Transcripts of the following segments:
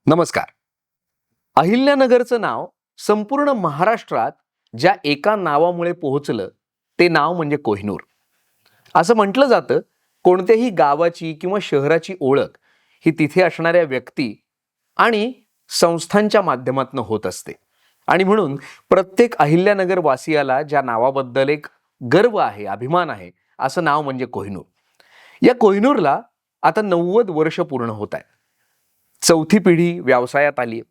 नमस्कार. अहिल्यानगरचं नाव संपूर्ण महाराष्ट्रात ज्या एका नावामुळे पोहोचलं ते नाव म्हणजे कोहिनूर. असं म्हटलं जातं, कोणत्याही गावाची किंवा शहराची ओळख ही तिथे असणाऱ्या व्यक्ती आणि संस्थांच्या माध्यमातून होत असते. आणि म्हणून प्रत्येक अहिल्यानगर वासियाला ज्या नावाबद्दल एक गर्व आहे, अभिमान आहे, असं नाव म्हणजे कोहिनूर. या कोहिनूरला आता 90 वर्ष पूर्ण होत आहेत. चौथी पिढी व्यवसायात आली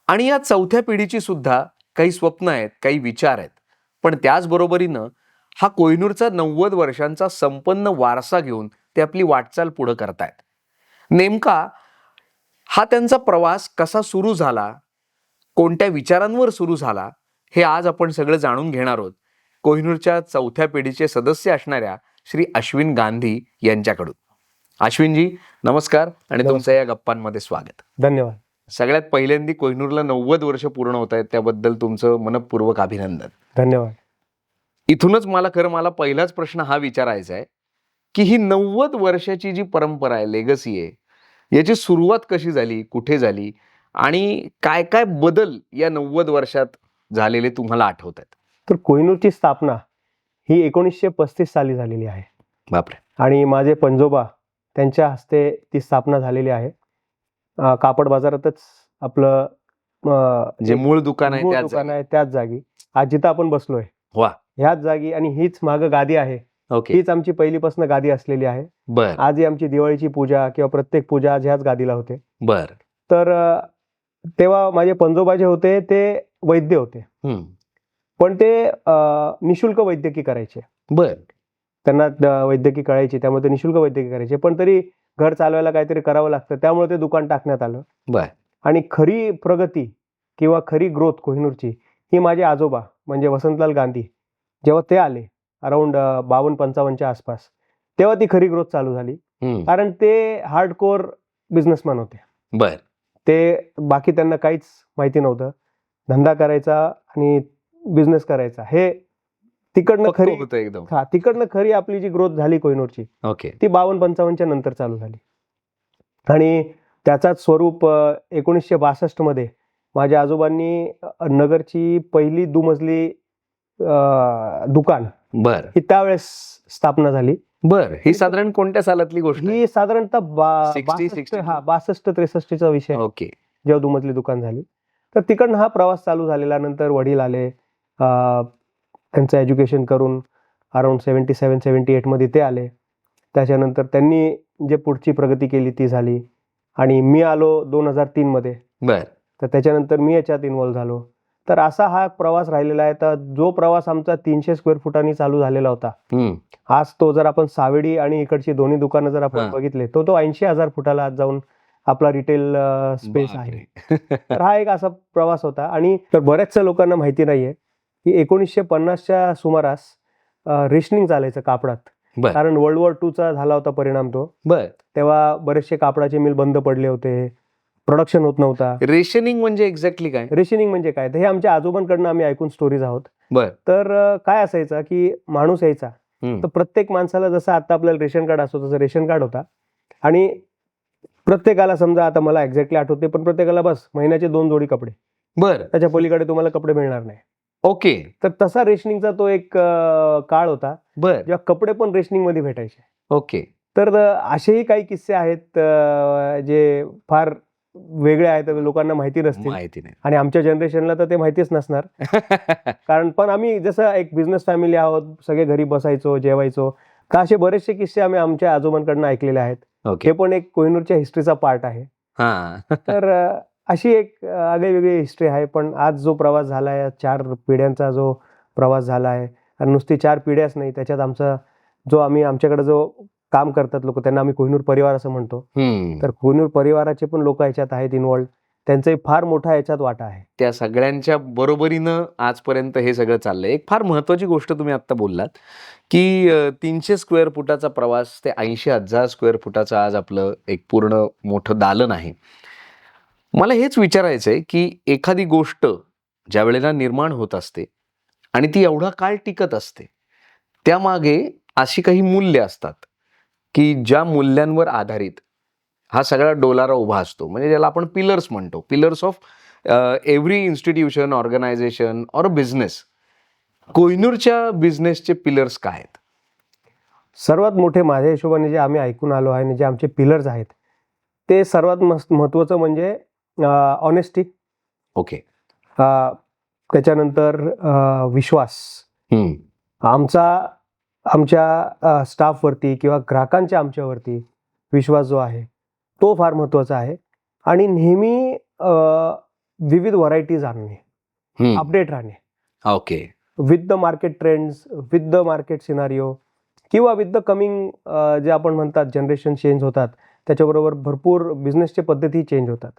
आणि या चौथ्या पिढीची सुद्धा काही स्वप्न आहेत, काही विचार आहेत. पण त्याचबरोबरीनं हा कोहिनूरचा 90 वर्षांचा संपन्न वारसा घेऊन ते आपली वाटचाल पुढे करतायत. नेमका हा त्यांचा प्रवास कसा सुरू झाला, कोणत्या विचारांवर सुरू झाला, हे आज आपण सगळं जाणून घेणार आहोत कोहिनूरच्या चौथ्या पिढीचे सदस्य असणाऱ्या श्री अश्विन गांधी यांच्याकडून. अश्विनजी नमस्कार आणि तुमचं या गप्पांमध्ये स्वागत. धन्यवाद. सगळ्यात पहिल्यांदा कोहिनूरला 90 वर्ष पूर्ण होत आहेत, त्याबद्दल तुमचं मनपूर्वक अभिनंदन. धन्यवाद. इथूनच मला पहिलाच प्रश्न हा विचारायचा आहे की ही 90 वर्षाची जी परंपरा आहे, लेगसी आहे, याची सुरुवात कशी झाली, कुठे झाली आणि काय काय बदल या 90 वर्षात झालेले तुम्हाला आठवत आहेत? तर कोहिनूरची स्थापना ही 1935 साली झालेली आहे. बापरे. आणि माझे पंजोबा त्यांच्या हस्ते ती स्थापना झालेली आहे. कापड बाजारातच आपलं जे मूळ दुकान आहे त्याच दुकान आहे त्याच जागी आज जिथं आपण बसलोय वा. ह्याच जागी. आणि हीच मागं गादी आहे. ओके. हीच आमची पहिलीपासून गादी असलेली आहे. बर आजही आमची दिवाळीची पूजा किंवा प्रत्येक पूजा आज ह्याच गादीला होते. बर. तर तेव्हा माझे पंजोबा जे होते ते वैद्य होते. पण ते निशुल्क वैद्यकीय करायचे. बर. त्यांना वैद्यकीय कळायची, त्यामुळे ते निशुल्क वैद्यकीय करायचे. पण तरी घर चालवायला काहीतरी करावं लागतं, त्यामुळे ते दुकान टाकण्यात आलं. बर. आणि खरी प्रगती किंवा खरी ग्रोथ कोहिनूरची ही माझे आजोबा म्हणजे वसंतलाल गांधी जेव्हा ते आले अराउंड 52-55च्या आसपास, तेव्हा ती खरी ग्रोथ चालू झाली. कारण ते हार्डकोर बिझनेसमॅन होते. बर. ते बाकी त्यांना काहीच माहिती नव्हतं. धंदा करायचा आणि बिझनेस करायचा हे तिकडनं खरी होतं एकदम. तिकडनं खरी आपली जी ग्रोथ झाली कोहिनूरची ओके. ती 52-55च्या नंतर चालू झाली. आणि त्याचाच स्वरूप 1962 मध्ये माझ्या आजोबांनी नगरची पहिली दुमजली दुकान बर ही त्यावेळेस स्थापना झाली. बर. ही साधारण कोणत्या सालातली गोष्ट आहे? ही साधारणतः 62-63चा विषय. ओके. जेव्हा दुमजली दुकान झाली तर तिकडनं हा प्रवास चालू झालेला. नंतर वडील आले, त्यांचं एज्युकेशन करून अराउंड 77-78 मध्ये ते आले. त्याच्यानंतर त्यांनी जे पुढची प्रगती केली ती झाली. आणि मी आलो 2003 मध्ये. बर. तर त्याच्यानंतर मी याच्यात इन्व्हॉल्व झालो. तर असा हा प्रवास राहिलेला आहे. तर जो प्रवास आमचा 300 स्क्वेअर फुटांनी चालू झालेला होता, आज तो जर आपण सावेडी आणि इकडची दोन्ही दुकानं जर आपण बघितले तो 80,000 फुटाला आज जाऊन आपला रिटेल स्पेस आहे. तर हा एक असा प्रवास होता. आणि तर बऱ्याचशा लोकांना माहिती नाहीये की 1950च्या सुमारास रेशनिंग चालायचं कापडात. कारण वर्ल्ड वॉर 2चा झाला होता परिणाम तो. बर. तेव्हा बरेचसे कापडाचे मिल बंद पडले होते, प्रोडक्शन होत नव्हता. रेशनिंग म्हणजे एक्झॅक्टली काय? रेशनिंग म्हणजे काय तर हे आमच्या आजोबांकडनं आम्ही ऐकून स्टोरीज आहोत. बर. तर काय असायचं की माणूस यायचा तर प्रत्येक माणसाला जसं आता आपल्याला रेशन कार्ड असतो तसं रेशन कार्ड होता. आणि प्रत्येकाला समजा आता मला एक्झॅक्टली आठवते पण प्रत्येकाला बस महिन्याचे 2 जोडी कपडे. बर. त्याच्या पलीकडे तुम्हाला कपडे मिळणार नाही. ओके. तर तसा रेशनिंगचा तो एक काळ होता. बर. जेव्हा कपडे पण रेशनिंग मध्ये भेटायचे. ओके. तर असेही काही किस्से आहेत जे फार वेगळे आहेत, लोकांना माहिती नसतील. माहिती नाही. आणि आमच्या जनरेशनला तर ते माहितीच नसणार. कारण पण आम्ही जसं एक बिझनेस फॅमिली आहोत, सगळे घरी बसायचो, जेवायचो. तर असे बरेचसे किस्से आम्ही आमच्या आजोबांकडनं ऐकलेले आहेत. हे पण एक कोहिनूरच्या हिस्ट्रीचा पार्ट आहे. तर अशी एक आगळीवेगळी हिस्ट्री आहे. पण आज जो प्रवास झाला आहे, 4 पिढ्यांचा जो प्रवास झाला आहे, आणि नुसती 4 पिढ्याच नाही, त्याच्यात आमचा जो आमच्याकडे जो काम करतात लोक त्यांना आम्ही कोहिनूर परिवार असं म्हणतो. तर कोहिनूर परिवाराचे पण लोक याच्यात आहेत इन्व्हॉल्ड. त्यांचाही फार मोठा याच्यात वाटा आहे. त्या सगळ्यांच्या बरोबरीनं आजपर्यंत हे सगळं चाललंय. एक फार महत्वाची गोष्ट तुम्ही आता बोललात की 300 स्क्वेअर फुटाचा प्रवास ते 80,000 स्क्वेअर फुटाचं आज आपलं एक पूर्ण मोठं दालन आहे. मला हेच विचारायचंय की एखादी गोष्ट ज्या वेळेला निर्माण होत असते आणि ती एवढा काळ टिकत असते, त्यामागे अशी काही मूल्य असतात की ज्या मूल्यांवर आधारित हा सगळा डोलारा उभा असतो, म्हणजे ज्याला आपण पिलर्स म्हणतो, pillars of every institution, organisation or business. कोहिनूरच्या बिझनेसचे पिलर्स काय आहेत? सर्वात मोठे माझ्या हिशोबाने जे आम्ही ऐकून आलो आहे आणि जे आमचे पिलर्स आहेत, ते सर्वात महत्त्वाचं म्हणजे ऑनेस्टी, ओके. त्याच्यानंतर विश्वास. आमच्या स्टाफवरती किंवा ग्राहकांच्या आमच्यावरती विश्वास जो आहे तो फार महत्त्वाचा आहे. आणि नेहमी विविध व्हरायटीज आणणे, अपडेट राहणे, okay. With the market trends, with the market scenario, किंवा विथ द कमिंग जे आपण म्हणतात जनरेशन चेंज होतात, त्याच्याबरोबर भरपूर बिझनेसचे पद्धती चेंज होतात,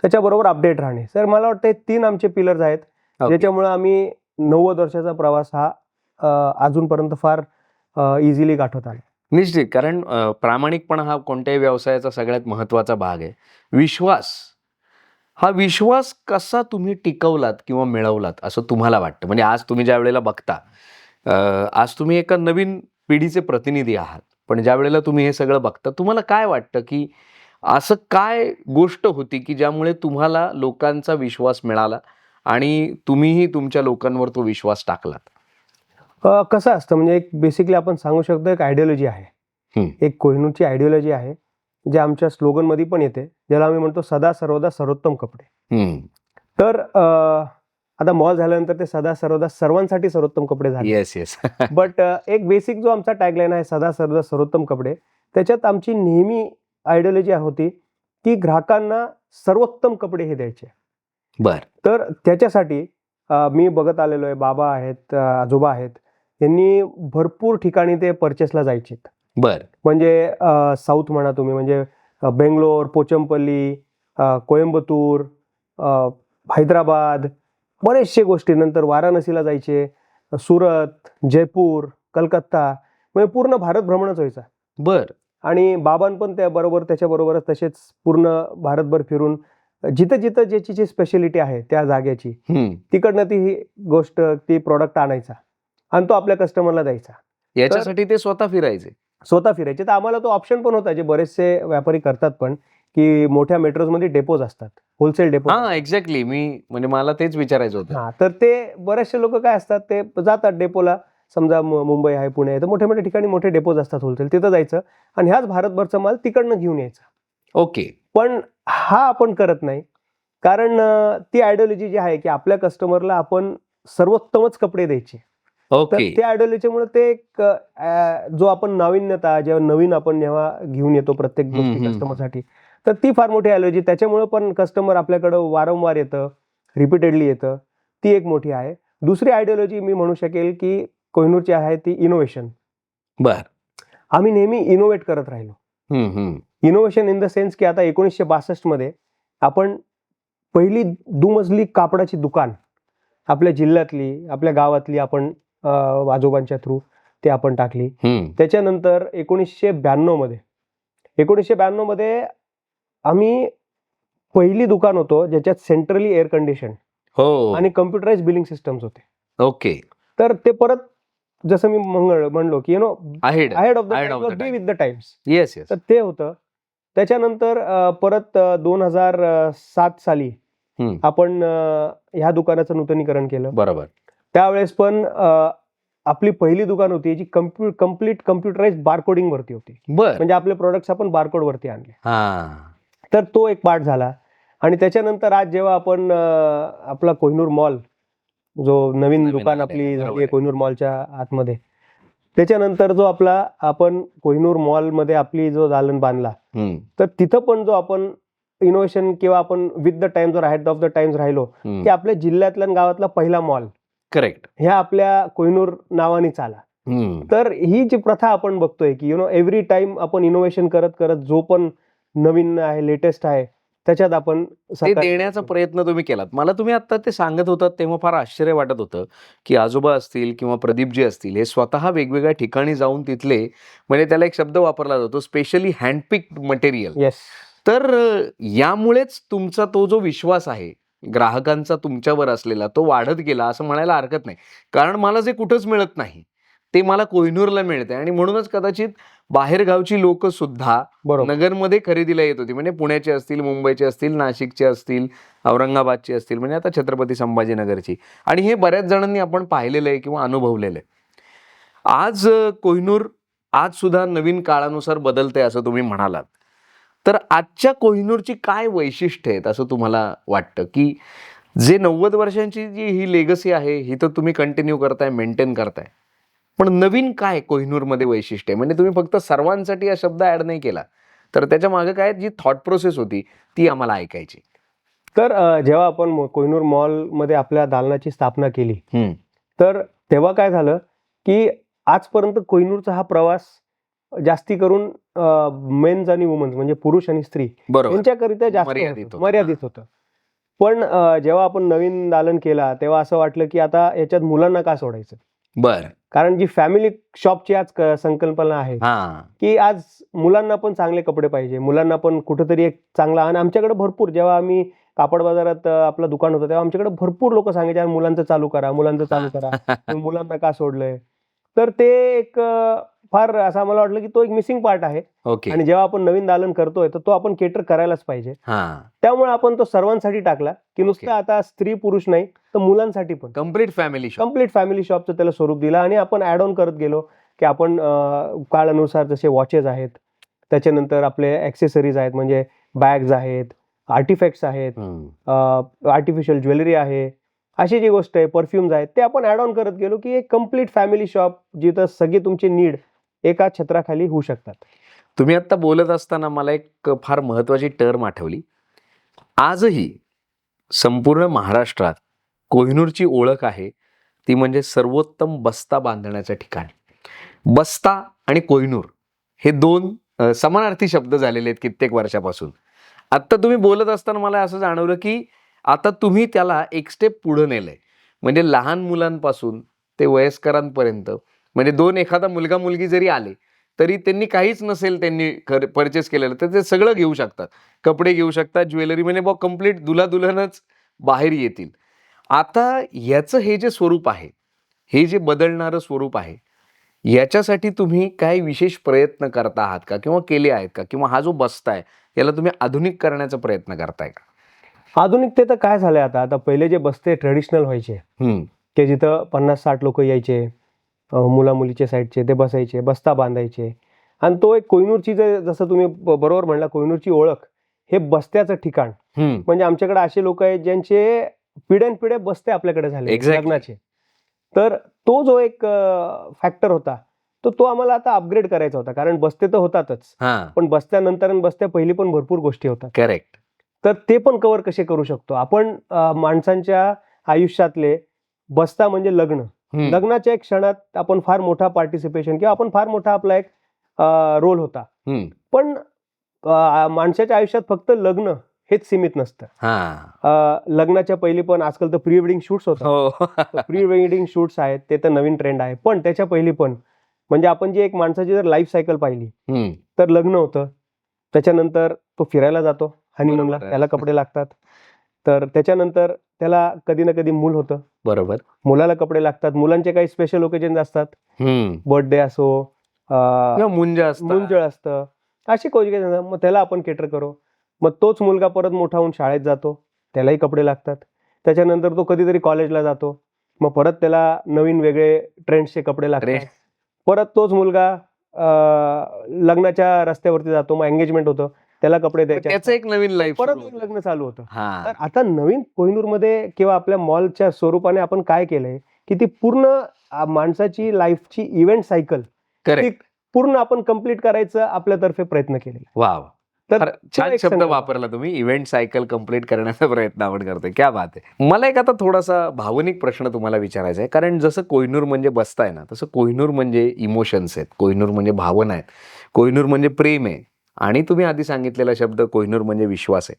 त्याच्याबरोबर अपडेट राहणे. सर मला वाटतं हे 3 आमचे पिलर्स आहेत ज्याच्यामुळे आम्ही 90 वर्षाचा प्रवास हा अजूनपर्यंत फार इझिली गाठवत आला. निश्चित, कारण प्रामाणिकपणा हा कोणत्याही व्यवसायाचा सगळ्यात महत्त्वाचा भाग आहे. विश्वास, हा विश्वास कसा तुम्ही टिकवलात किंवा मिळवलात असं तुम्हाला वाटतं? म्हणजे आज तुम्ही ज्या वेळेला बघता, आज तुम्ही एका नवीन पिढीचे प्रतिनिधी आहात, पण ज्या वेळेला तुम्ही हे सगळं बघता, तुम्हाला काय वाटतं की असं काय गोष्ट होती की ज्यामुळे तुम्हाला लोकांचा विश्वास मिळाला आणि तुम्हीही तुमच्या लोकांवर तो विश्वास टाकलात? कसं असतं, म्हणजे एक बेसिकली आपण सांगू शकतो एक आयडिओलॉजी आहे, एक कोहिनूरची आयडिओलॉजी आहे, जे आमच्या स्लोगनमध्ये पण येते, ज्याला आम्ही म्हणतो सदा सर्वदा सर्वोत्तम कपडे. तर आता मॉल झाल्यानंतर ते सदा सर्वदा सर्वांसाठी सर्वोत्तम कपडे झाले. Yes yes. बट एक बेसिक जो आमचा टॅगलाईन आहे सदा सर्वदा सर्वोत्तम कपडे, त्याच्यात आमची नेहमी आयडिओलॉजी होती की ग्राहकांना सर्वोत्तम कपडे हे द्यायचे. बर. तर त्याच्यासाठी मी बघत आलेलो आहे, बाबा आहेत, आजोबा आहेत, यांनी भरपूर ठिकाणी ते परचेसला जायचे. बर. म्हणजे साऊथ म्हणा तुम्ही, म्हणजे बेंगलोर, पोचमपल्ली, कोयंबतूर, हैदराबाद, बरेचशे गोष्टी. नंतर वाराणसीला जायचे, सुरत, जयपूर, कलकत्ता, म्हणजे पूर्ण भारत भ्रमणच व्हायचा. बर. आणि बाबां पण त्याच्याबरोबरच तसेच पूर्ण भारतभर फिरून जिथं जिथं ज्याची जी स्पेशालिटी आहे त्या जागेची, तिकडनं ती गोष्ट, ती प्रोडक्ट आणायचा आणि तो आपल्या कस्टमरला द्यायचा. याच्यासाठी ते स्वतः फिरायचे. तर आम्हाला तो ऑप्शन पण होता, जे बरेचसे व्यापारी करतात पण, की मोठ्या मेट्रोजमध्ये डेपोज असतात, होलसेल डेपो. हा, एक्झॅक्टली. म्हणजे मला तेच विचारायचं होतं. हा, तर ते बरेचसे लोक काय असतात, ते जातात डेपोला. समजा मुंबई आहे, पुणे आहे, तर मोठ्या मोठ्या ठिकाणी मोठे डेपोज असतात होलसेल, तिथं जायचं आणि ह्याच भारतभरचा माल तिकडनं घेऊन यायचा. ओके. पण हा आपण करत नाही, कारण ती आयडिओलॉजी जी आहे की आपल्या कस्टमरला आपण सर्वोत्तमच कपडे द्यायचे. तर त्या आयडिओलॉजीमुळे ते एक जो आपण नाविन्यता, जेव्हा घेऊन येतो प्रत्येक गोष्टी कस्टमरसाठी, तर ती फार मोठी आयडिओलॉजी. त्याच्यामुळे पण कस्टमर आपल्याकडं वारंवार येतं, रिपीटेडली येतं, ती एक मोठी आहे. दुसरी आयडिओलॉजी मी म्हणू शकेल की कोहिनूरची आहे ती इनोव्हेशन. बर. आम्ही नेहमी इनोव्हेट करत राहिलो. इनोव्हेशन इन द सेन्स की आता 1962 मध्ये आपण पहिली दुमजली कापडाची दुकान आपल्या जिल्ह्यातली, आपल्या गावातली आपण आजोबांच्या थ्रू ते आपण टाकली. त्याच्यानंतर 1992 मध्ये आम्ही पहिली दुकान होतो ज्याच्यात सेंट्रली एअर कंडिशन आणि कम्प्युटराइज बिलिंग सिस्टम्स होते. ओके. तर ते परत जसं मी म्हणलो की ahead of the B with the times. Yes yes. तर ते होतं. त्याच्यानंतर परत 2007 साली आपण ह्या दुकानाचं नूतनीकरण केलं. बरोबर. त्यावेळेस पण आपली पहिली दुकान होती जी कम्प्लीट कम्प्युटराइज बारकोडिंग वरती होती. म्हणजे आपले प्रोडक्ट्स आपण बारकोड वरती आणले. तर तो एक पार्ट झाला. आणि त्याच्यानंतर आज जेव्हा आपण आपला कोहिनूर मॉल, जो नवीन दुकान आपली झाली आहे कोहिनूर मॉलच्या आतमध्ये, त्याच्यानंतर जो आपण कोहिनूर मॉल मध्ये आपली जो दालन बांधला, तर तिथं पण जो आपण इनोव्हेशन किंवा आपण with the times head of the times राहिलो, की आपल्या जिल्ह्यातला गावातला पहिला मॉल, करेक्ट, ह्या आपल्या कोहिनूर नावानेच आला. तर ही जी प्रथा आपण बघतोय की एव्हरी टाइम आपण इनोव्हेशन करत करत जो पण नवीन आहे, लेटेस्ट आहे, त्याच्यात आपण ते देण्याचा प्रयत्न तुम्ही केलात. मला तुम्ही आता ते सांगत होतात तेव्हा फार आश्चर्य वाटत होतं की आजोबा असतील किंवा प्रदीपजी असतील, हे स्वतः वेगवेगळ्या ठिकाणी जाऊन तिथले, म्हणजे त्याला एक शब्द वापरला जातो, स्पेशली हँडपिक्ड मटेरियल. येस. तर यामुळेच तुमचा तो जो विश्वास आहे ग्राहकांचा तुमच्यावर असलेला, तो वाढत गेला असं म्हणायला हरकत नाही. कारण मला जे कुठंच मिळत नाही, ते मला कोहिनूरला मिळते आणि म्हणूनच कदाचित बाहेरगावची लोक सुद्धा बरोबर. नगरमध्ये खरेदीला येत होती. म्हणजे पुण्याचे असतील, मुंबईचे असतील, नाशिकचे असतील, औरंगाबादचे असतील, म्हणजे आता छत्रपती संभाजीनगरची. आणि हे बऱ्याच जणांनी आपण पाहिलेलं आहे किंवा अनुभवलेलं आहे. आज कोहिनूर आज सुद्धा नवीन काळानुसार बदलते असं तुम्ही म्हणालात. तर आजच्या कोहिनूरची काय वैशिष्ट्य आहेत असं तुम्हाला वाटतं, की जे 90 वर्षांची जी ही लेगसी आहे ही तर तुम्ही कंटिन्यू करताय, मेंटेन करताय, पण नवीन काय कोहिनूरमध्ये वैशिष्ट्य आहे? म्हणजे तुम्ही फक्त सर्वांसाठी हा शब्द ऍड नाही केला, तर त्याच्या मागे काय जी थॉट प्रोसेस होती ती आम्हाला ऐकायची. तर जेव्हा आपण कोहिनूर मॉलमध्ये आपल्या दालनाची स्थापना केली, हम्म, तर तेव्हा काय झालं की आजपर्यंत कोहिनूरचा हा प्रवास जास्ती करून मेन्स आणि वुमन्स म्हणजे पुरुष आणि स्त्री बरोबर, यांच्याकरिता जास्त मर्यादित होतं. मर्यादित होतं. पण जेव्हा आपण नवीन दालन केला तेव्हा असं वाटलं की आता याच्यात मुलांना का सोडायचं, बर, कारण जी फॅमिली शॉपची आज संकल्पना आहे हा, की आज मुलांना पण चांगले कपडे पाहिजे, मुलांना पण कुठेतरी एक चांगला. आणि आमच्याकडे भरपूर, जेव्हा आम्ही कापड बाजारात आपलं दुकान होतं तेव्हा आमच्याकडे भरपूर लोक सांगायचे "यार, मुलांचं चालू करा, मुलांचं चालू करा, पण मुलांना का सोडलंय". तर ते एक फार असं आम्हाला वाटलं की तो एक मिसिंग पार्ट आहे. ओके, आणि जेव्हा आपण नवीन दालन करतोय तर तो आपण केटर करायलाच पाहिजे. हा, त्यामुळे आपण तो सर्वांसाठी टाकला की नुसतं आता स्त्री पुरुष नाही तर मुलांसाठी पण complete family shop. Complete family शॉपचं त्याला स्वरूप दिलं. आणि आपण ऍड ऑन करत गेलो की आपण काळानुसार जसे वॉचेस आहेत, त्याच्यानंतर आपले ऍक्सेसरीज आहेत, म्हणजे बॅग्स आहेत, आर्टिफॅक्ट्स आहेत, आर्टिफिशियल ज्वेलरी आहे, अशी जी गोष्ट आहे, परफ्युम्स आहेत, ते आपण ऍड ऑन करत गेलो की एक कम्प्लीट फॅमिली शॉप जिथं सगळी तुमची नीड एका छत्राखाली होऊ शकतात. तुम्ही आता बोलत असताना मला एक फार महत्वाची टर्म आठवली. आजही संपूर्ण महाराष्ट्रात कोहिनूरची ओळख आहे ती म्हणजे सर्वोत्तम बस्ता बांधण्याचं ठिकाण. बस्ता आणि कोहिनूर हे दोन समानार्थी शब्द झालेले आहेत कित्येक वर्षापासून. आत्ता तुम्ही बोलत असताना मला असं जाणवलं की आता तुम्ही त्याला एक स्टेप पुढे नेलंय. म्हणजे लहान मुलांपासून ते वयस्करांपर्यंत, म्हणजे एखादा मुलगा मुलगी जरी आले तरी त्यांनी काहीच नसेल त्यांनी परचेस केलेलं तर ते सगळं घेऊ शकतात. कपडे घेऊ शकतात, ज्वेलरी, म्हणजे कम्प्लीट दुल्हा दुल्हनच बाहेर येतील. आता याचं हे जे स्वरूप आहे, हे जे बदलणारं स्वरूप आहे, याच्यासाठी तुम्ही काही विशेष प्रयत्न करता आहात का किंवा केले आहेत का? किंवा हा जो बस्ता आहे याला तुम्ही आधुनिक करण्याचा प्रयत्न करताय का? आधुनिकतेचं काय झालंय आता, आता पहिले जे बस्ते ट्रेडिशनल व्हायचे की जिथं 50-60 लोक यायचे, मुला मुलीच्या साईडचे, ते बसायचे, बस्ता बांधायचे. आणि तो एक कोहिनूरची जसं तुम्ही बरोबर म्हणला, कोहिनूरची ओळख हे बस्त्याचं ठिकाण. म्हणजे आमच्याकडे असे लोक आहेत ज्यांचे पिढ्यानपिढ्या बस्ते आपल्याकडे झाले Exactly. लग्नाचे. तर तो जो एक फॅक्टर होता तो आम्हाला आता अपग्रेड करायचा होता, कारण बस्ते तर होतातच, पण बस्त्यानंतर आणि बस्त्या पहिली पण भरपूर गोष्टी होतात. करेक्ट. तर ते पण कव्हर कसे करू शकतो आपण. माणसांच्या आयुष्यातले बस्ता म्हणजे लग्न, लग्नाच्या एक क्षणात आपण फार मोठा पार्टिसिपेशन किंवा आपण फार मोठा आपला एक रोल होता. पण माणसाच्या आयुष्यात फक्त लग्न हेच सीमित नसतं. लग्नाच्या पहिली पण आजकाल तर प्री वेडिंग शूट्स होतात. प्री वेडिंग शूट्स आहेत, ते तर नवीन ट्रेंड आहे. पण त्याच्या पहिली पण म्हणजे आपण जी एक माणसाची जर लाईफ सायकल पाहिली तर लग्न होतं, त्याच्यानंतर तो फिरायला जातो हनीमूनला, त्याला कपडे लागतात. तर त्याच्यानंतर त्याला कधी ना कधी मूल होतं, बरोबर, मुलाला कपडे लागतात. मुलांचे काही स्पेशल ओकेजन असतात, बर्थडे असो, मुंजळ असतं, अशी ओकेजन, मग त्याला आपण केटर करू. मग तोच मुलगा परत मोठा होऊन शाळेत जातो, त्यालाही कपडे लागतात. त्याच्यानंतर तो कधीतरी कॉलेजला जातो, मग परत त्याला नवीन वेगळे ट्रेंड्सचे कपडे लागतात. परत तोच मुलगा लग्नाच्या रस्त्यावरती जातो, मग एंगेजमेंट होतं, त्याला कपडे द्यायचे, त्याचं एक नवीन लाईफ, परत लग्न चालू होतं. तर आता नवीन कोहिनूरमध्ये किंवा आपल्या मॉलच्या स्वरूपाने आपण काय केलंय की ती पूर्ण माणसाची लाईफची इव्हेंट सायकल पूर्ण आपण कम्प्लीट करायचं आपल्यातर्फे प्रयत्न केलेला. वा, तर छान शब्द वापरला तुम्ही, इव्हेंट सायकल कम्प्लीट करण्याचा प्रयत्न आपण करतोय. क्या बात आहे. मला एक आता थोडासा भावनिक प्रश्न तुम्हाला विचारायचा आहे, कारण जसं कोहिनूर म्हणजे बस्ता आहे ना, तसं कोहिनूर म्हणजे इमोशन्स आहेत, कोहिनूर म्हणजे भावना आहेत, कोहिनूर म्हणजे प्रेम आहे, आणि तुम्ही आधी सांगितलेला शब्द कोहिनूर म्हणजे विश्वास आहे.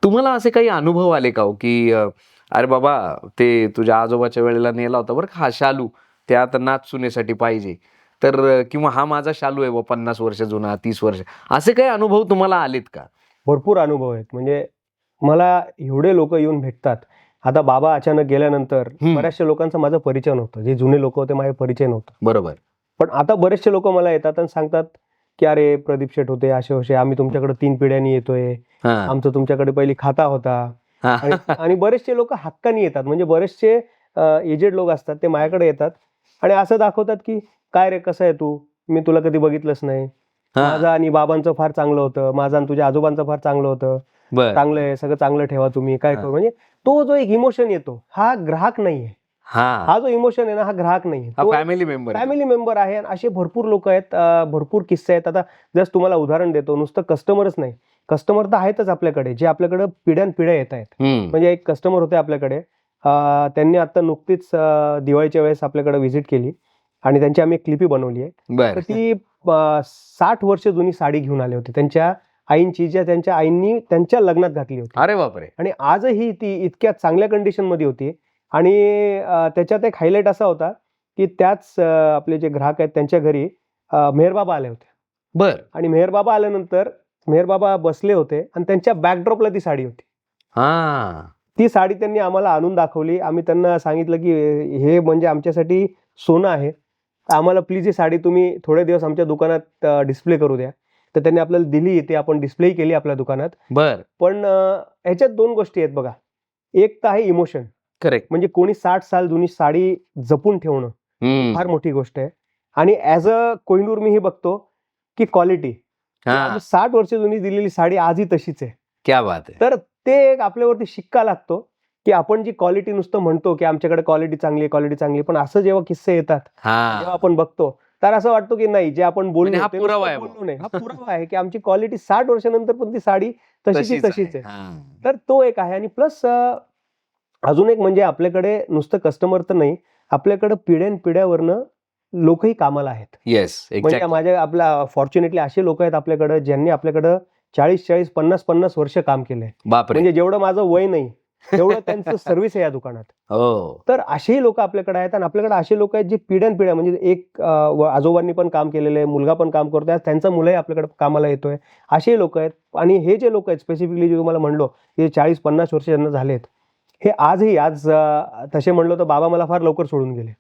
तुम्हाला असे काही अनुभव आले का हो की अरे बाबा, ते तुझ्या आजोबाच्या वेळेला नेला होता बरं का हा शालू, त्या आता नाच सुनेसाठी पाहिजे, तर किंवा हा माझा शालू आहे 50 वर्ष जुना, 30 वर्ष, असे काही अनुभव तुम्हाला आलेत का? भरपूर अनुभव आहेत. म्हणजे मला एवढे लोक येऊन भेटतात. आता बाबा अचानक गेल्यानंतर बऱ्याचशा लोकांचा माझा परिचय नव्हता, जे जुने लोक होते माझे परिचय नव्हता. बरोबर. पण आता बरेचसे लोक मला येतात आणि सांगतात की अरे प्रदीप शेठ होते असे होते, आम्ही तुमच्याकडे 3 पिढ्यांनी येतोय, हा, आमचं तुमच्याकडे पहिली खाता होता. हा. आणि बरेचसे लोक हक्कानी येतात, म्हणजे बरेचसे एजेड लोक असतात ते माझ्याकडे येतात आणि असं दाखवतात की काय रे कसं आहे तू, मी तुला कधी बघितलंच नाही, हा, माझं आणि बाबांचं फार चांगलं होतं, माझं आणि तुझ्या आजोबांचं फार चांगलं होतं, बर, चांगलं आहे सगळं चांगलं ठेवा तुम्ही काय हा. करू. म्हणजे तो जो एक इमोशन येतो हा ग्राहक नाहीये, हा, हा जो इमोशन आहे ना हा ग्राहक नाहीये, हा तो फॅमिली मेंबर फॅमिली मेंबर आहे. आणि असे भरपूर लोक आहेत, भरपूर किस्से आहेत. आता जस्ट तुम्हाला उदाहरण देतो, नुसतं कस्टमरच नाही, कस्टमर तर आहेतच आपल्याकडे जे आपल्याकडे पिढ्यानपिढ्या येत आहेत. म्हणजे एक कस्टमर होते आपल्याकडे, त्यांनी आता नुकतीच दिवाळीच्या वेळेस आपल्याकडे व्हिजिट केली आणि त्यांची आम्ही एक क्लिपी बनवली आहे. बर, तर ती 60 वर्ष जुनी साडी घेऊन आले होते त्यांच्या आईंची, ज्या त्यांच्या आईंनी त्यांच्या लग्नात घातली होती. अरे बापरे, आणि आजही ती इतक्या चांगल्या कंडिशन मध्ये होती. आणि त्याच्यात एक हायलाईट असा होता की त्याच आपले जे ग्राहक आहेत त्यांच्या घरी मेहरबाबा आले होते. बर, आणि मेहरबाबा आल्यानंतर मेहरबाबा बसले होते आणि त्यांच्या बॅकड्रॉपला ती साडी होती. हा, ती साडी त्यांनी आम्हाला आणून दाखवली. आम्ही त्यांना सांगितलं की हे म्हणजे आमच्यासाठी सोनं आहे, तर आम्हाला प्लीज ही साडी तुम्ही थोडे दिवस आमच्या दुकानात डिस्प्ले करू द्या. तर त्यांनी आपल्याला दिली, ते आपण डिस्प्ले केली आपल्या दुकानात. बर, पण ह्याच्यात 2 गोष्टी आहेत बघा. एक तर आहे इमोशन, करेक्ट, म्हणजे कोणी 60 साल जुनी साडी जपून ठेवणं ही फार मोठी गोष्ट आहे. आणि ॲज अ कोहिनूर मी हे बघतो की क्वालिटी, हा, 60 वर्ष जुनी दिलेली साडी आजही तशीच आहे. क्या बात आहे. तर ते एक आपल्यावरती शिक्का लागतो की आपण जी क्वालिटी नुसतं म्हणतो की आमच्याकडे क्वालिटी चांगली आहे, क्वालिटी चांगली आहे, पण असं जेव्हा किस्से येतात, जेव्हा हा, आपण बघतो, तर असं वाटतं की नाही, जे आपण बोललो म्हणजे हा ते पुरावा नुसतं आहे बोललो नाही, हा पुरावा आहे की आमची क्वालिटी 60 वर्षानंतर पण ती साडी तशीच आहे. हा. तर तो एक आहे. आणि प्लस अजून एक म्हणजे आपल्याकडे नुसतं कस्टमर तर नाही, आपल्याकडे पिढ्यानपिढ्यावरनं लोकही कामाला आहेत. येस, म्हणजे एक्झॅक्टली. माझ्या आपल्या फॉर्च्युनेटली असे लोक आहेत आपल्याकडे ज्यांनी आपल्याकडं 40-40, 50-50 वर्ष काम केलंय. बापरे, म्हणजे जेवढं माझं वय नाही तेवढं त्यांचं सर्व्हिस आहे या दुकानात. हो, तर असेही लोक आपल्याकडे आहेत. आणि आपल्याकडे असे लोक आहेत जे पिढ्यानपिढ्या, म्हणजे एक आजोबांनी पण काम केलेलं आहे, मुलगा पण काम करतोय, त्यांचा मुलंही आपल्याकडे कामाला येतोय, असेही लोक आहेत. आणि हे जे लोक आहेत स्पेसिफिकली जे तुम्हाला म्हणलो हे 40-50 वर्ष ज्यांना झालेत, हे आजही तसे म्हणलो तर बाबा मला फार लवकर सोडून गेले.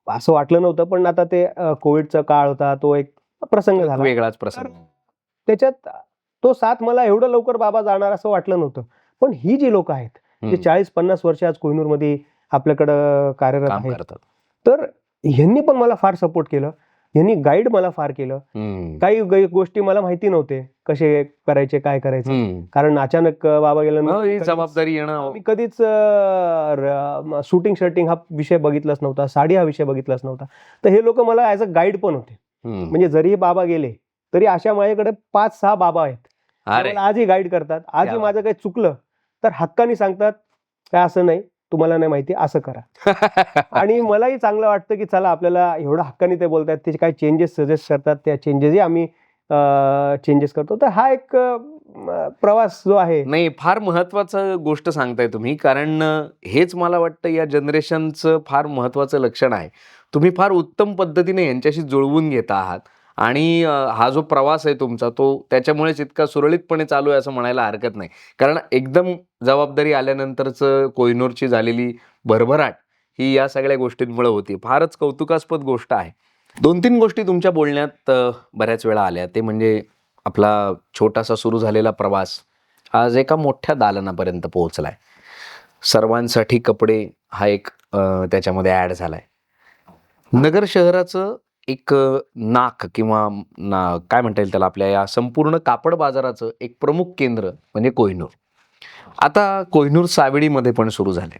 असं वाटलं नव्हतं, पण आता ते कोविडचा काळ होता, तो एक प्रसंग झाला. वेगळाच प्रसंग. त्याच्यात तो साथ मला एवढं लवकर बाबा जाणार असं वाटलं नव्हतं. पण ही जी लोक आहेत जे 40-50 वर्ष आज कोहिनूरमध्ये आपल्याकडं कार्यरत काम आहेत, करतात. तर ह्यांनी पण मला फार सपोर्ट केलं, ह्यांनी गाईड मला फार केलं. काही गोष्टी मला माहिती नव्हते कसे करायचे, काय करायचे, कारण अचानक बाबा ही गेल्यानंतर जबाबदारी येणं. मी कधीच शूटिंग शर्टिंग हा विषय बघितलाच नव्हता, साडी हा विषय बघितलाच नव्हता. तर हे लोक मला ऍज अ गाईड पण होते. म्हणजे जरी बाबा गेले तरी अशा माझ्याकडे 5-6 बाबा आहेत, ते अरे, मला आजही गाईड करतात. आजही क्या माझं काही चुकलं तर हक्कानी सांगतात काय असं नाही, तुम्हाला नाही माहिती, असं करा. आणि मलाही चांगलं वाटतं की चला आपल्याला एवढं हक्कानी ते बोलतात, त्याचे काही चेंजेस सजेस्ट करतात, त्या चेंजेसही आम्ही चेंजेस करतो. तर हा एक प्रवास जो आहे. नाही, फार महत्वाचं गोष्ट सांगताय तुम्ही, कारण हेच मला वाटतं या जनरेशनचं फार महत्वाचं लक्षण आहे. तुम्ही फार उत्तम पद्धतीने यांच्याशी जुळवून घेता आहात आणि हा जो प्रवास आहे तुमचा तो त्याच्यामुळेच इतका सुरळीतपणे चालू आहे असं म्हणायला हरकत नाही. कारण एकदम जबाबदारी आल्यानंतरचं कोहिनूरची झालेली भरभराट ही या सगळ्या गोष्टींमुळे होती. फारच कौतुकास्पद गोष्ट आहे. 2-3 गोष्टी तुमच्या बोलण्यात बऱ्याच वेळा आल्या, ते म्हणजे आपला छोटासा सुरू झालेला प्रवास आज एका मोठ्या दालनापर्यंत पोहोचलाय. सर्वांसाठी कपडे हा एक त्याच्यामध्ये ॲड झालाय. नगर शहराचं एक नाक किंवा काय म्हणता येईल त्याला, आपल्या या संपूर्ण कापड बाजाराचं एक प्रमुख केंद्र म्हणजे कोहिनूर. आता कोहिनूर सावेडीमध्ये पण सुरू झाले.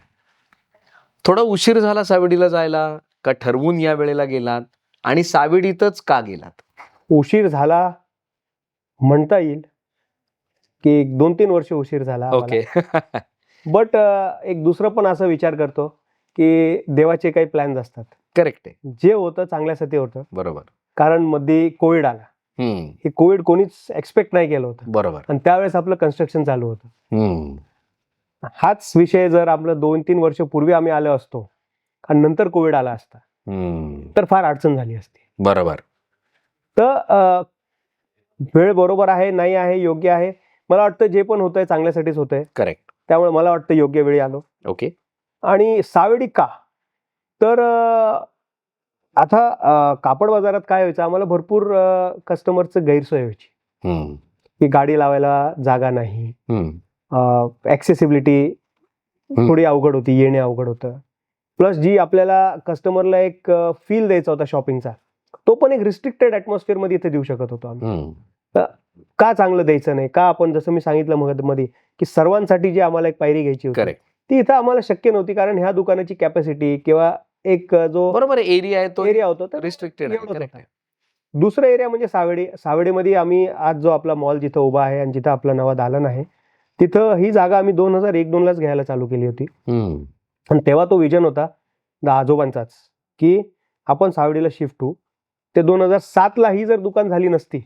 थोडा उशीर झाला सावेडीला जायला, का ठरवून या वेळेला गेलात आणि सावेडीतच का गेलात? उशीर झाला म्हणता येईल की 2-3 वर्ष उशीर झाला. ओके. बट एक दुसरं पण असं विचार करतो की देवाचे काही प्लॅन्स असतात. करेक्ट आहे. जे होतं चांगल्यासाठी होतं. बरोबर. कारण मध्ये कोविड आला. हे कोविड कोणीच एक्सपेक्ट नाही केलं होतं. बरोबर. आणि त्यावेळेस आपलं कन्स्ट्रक्शन चालू होतं. हाच विषय जर आपलं 2-3 वर्ष पूर्वी आम्ही आलो असतो आणि नंतर कोविड आला असता तर फार अडचण झाली असती. बरोबर. तर वेळ बरोबर आहे, नाही आहे, योग्य आहे. मला वाटतं जे पण होतंय चांगल्यासाठीच होतंय. करेक्ट. त्यामुळे मला वाटतं योग्य वेळी आलो. ओके. आणि सावेडी का, तर आता कापड बाजारात काय व्हायचं, आम्हाला भरपूर कस्टमरचं गैरसोय व्हायची हम्म, की गाडी लावायला जागा नाही, हम्म, ऍक्सेसिबिलिटी थोडी अवघड होती, येणे अवघड होतं. प्लस जी आपल्याला कस्टमरला एक फील द्यायचा होता शॉपिंगचा, तो पण एक रिस्ट्रिक्टेड ऍटमॉस्फिअर मध्ये इथे देऊ शकत होतो आम्ही. हम्म. का चांगलं द्यायचं नाही, का आपण जसं मी सांगितलं मध्ये की सर्वांसाठी जी आम्हाला एक पायरी घ्यायची होती करेक्ट. ती इथं आम्हाला शक्य नव्हती, कारण ह्या दुकानाची कॅपॅसिटी किंवा एक जो बरोबर एरिया आहे तो एरिया होता तर रिस्ट्रिक्टेड एवढंच आहे. होता. दुसरा एरिया म्हणजे सावेडीमध्ये आम्ही आज जो आपला मॉल जिथं उभा आहे आणि जिथं आपलं नवा दालन आहे, तिथं ही जागा आम्ही 2001-2लाच घ्यायला चालू केली होती. हम्म, आणि तेव्हा तो विजन होता आजोबांचाच की आपण सावडीला शिफ्ट होऊ. ते 2007ला ही जर दुकान झाली नसती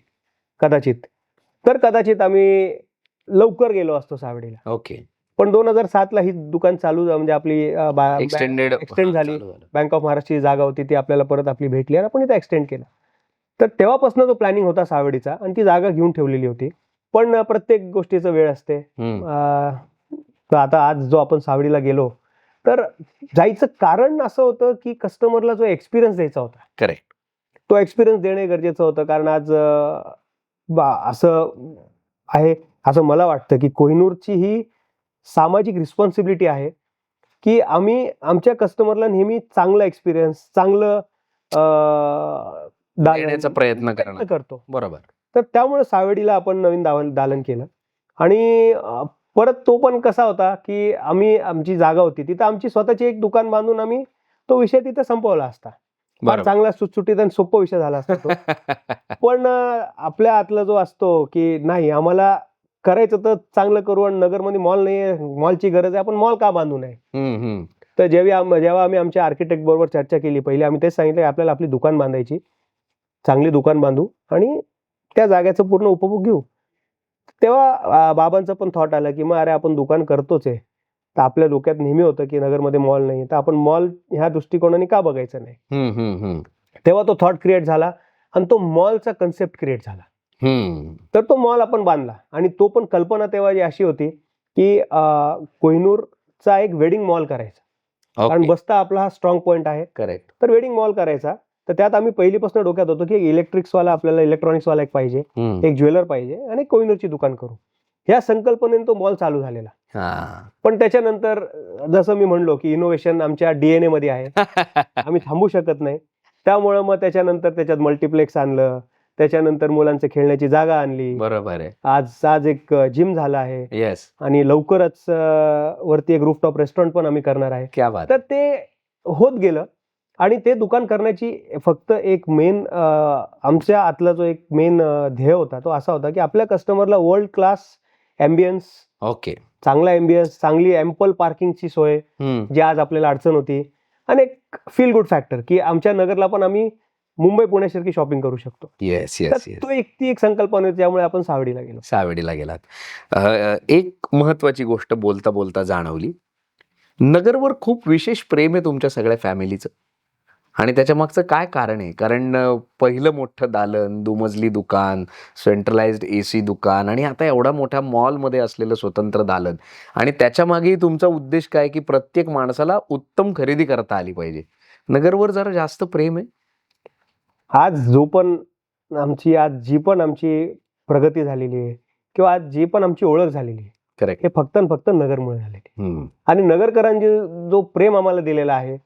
कदाचित आम्ही लवकर गेलो असतो सावडीला. ओके. पण 2007ला ही दुकान चालू म्हणजे आपली एक्सटेंडेड extend झाली. बँक ऑफ महाराष्ट्रची जागा होती ती आपल्याला परत आपली भेटली आणि आपण इथं एक्सटेंड केलं. तर तेव्हापासून तो प्लॅनिंग होता सावडीचा आणि ती जागा घेऊन ठेवलेली होती. पण प्रत्येक गोष्टीचं वेळ असते. तर आता आज जो आपण सावडीला गेलो तर जायचं कारण असं होतं की कस्टमरला जो एक्सपिरियन्स द्यायचा होता, करेक्ट, तो एक्सपिरियन्स देणे गरजेचं होतं. कारण आज असं आहे, असं मला वाटतं की कोहिनूरची ही सामाजिक रिस्पॉन्सिबिलिटी आहे की आम्ही आमच्या कस्टमरला नेहमी चांगला एक्सपिरियन्स, चांगलं देण्याचा प्रयत्न करणं करतो. बरोबर. तर त्यामुळे सावेडीला आपण नवीन दालन केलं. आणि परत तो पण कसा होता की आमची जागा होती तिथं आमची स्वतःची एक दुकान बांधून आम्ही तो विषय तिथं संपवला असता. फार चांगला सुटसुटीत आणि सोपा विषय झाला असता तो. पण आपल्या आतला जो असतो की नाही, आम्हाला करायचं तर चांगलं करू आणि नगरमध्ये मॉल नाहीये, मॉलची गरज आहे, आपण मॉल का बांधू नये. तर जेव्हा आम्ही आमच्या आर्किटेक्ट बरोबर चर्चा केली, पहिले आम्ही तेच सांगितलं आपल्याला आपली दुकान बांधायची, चांगली दुकान बांधू आणि त्या जागेचं पूर्ण उपभोग घेऊ. तेव्हा बाबांचं पण थॉट आलं की मग अरे आपण दुकान करतोच आहे, तर आपल्या डोक्यात नेहमी होतं की नगरमध्ये मॉल नाही, तर आपण मॉल ह्या दृष्टिकोनाने का बघायचं नाही. तेव्हा तो थॉट क्रिएट झाला आणि तो मॉलचा कन्सेप्ट क्रिएट झाला. तर तो मॉल आपण बांधला आणि तो पण कल्पना तेव्हा जी अशी होती की कोहिनूरचा एक वेडिंग मॉल करायचा. कारण बस्ता आपला हा स्ट्रॉंग पॉइंट आहे. करेक्ट. तर वेडिंग मॉल करायचा. तर त्यात आम्ही पहिलीपासून डोक्यात होतो की इलेक्ट्रिक्सवाला आपल्याला इलेक्ट्रॉनिक्सवाला एक पाहिजे, एक ज्वेलर पाहिजे आणि कोहिनूरची दुकान करू. ह्या संकल्पनेने तो मॉल चालू झालेला. पण त्याच्यानंतर जसं मी म्हणलो की इनोव्हेशन आमच्या डीएनए मध्ये आहे, आम्ही थांबू शकत नाही. त्यामुळे मग त्याच्यानंतर त्याच्यात मल्टिप्लेक्स आणलं, त्याच्यानंतर मुलांचे खेळण्याची जागा आणली. बरोबर आहे. आज एक जिम झाला आहे. येस. आणि लवकरच वरती एक रूफटॉप रेस्टॉरंट पण आम्ही करणार आहे. क्या बात. तर ते होत गेलं आणि ते दुकान करण्याची फक्त एक मेन आमच्या आतला जो एक मेन ध्येय होता तो असा होता की आपल्या कस्टमरला वर्ल्ड क्लास एम्बियन्स, ओके, चांगला एम्बियन्स, चांगली एम्पल पार्किंगची सोय जी आज आपल्याला अडचण होती, आणि एक फील गुड फॅक्टर की आमच्या नगरला पण आम्ही मुंबई पुण्यासारखी शॉपिंग करू शकतो. Yes yes yes. ती एक संकल्पना होती, त्यामुळे आपण सावडीला गेलो. एक महत्वाची गोष्ट बोलता बोलता जाणवली, नगरवर खूप विशेष प्रेम आहे तुमच्या सगळ्या फॅमिलीचं, आणि त्याच्या मागचं काय कारण आहे? कारण पहिलं मोठं दालन, दुमजली दुकान, सेंट्रलाइज्ड AC दुकान आणि आता एवढा मोठ्या मॉलमध्ये असलेलं स्वतंत्र दालन, आणि त्याच्या मागेही तुमचा उद्देश काय की प्रत्येक माणसाला उत्तम खरेदी करता आली पाहिजे. नगरवर जरा जास्त प्रेम आहे. आज जी पण आमची प्रगती झालेली आहे किंवा आज जी पण आमची ओळख झालेली आहे, करेक्ट, हे फक्त नगरमुळे झालेली. आणि नगरकरांनी जो प्रेम आम्हाला दिलेला आहे,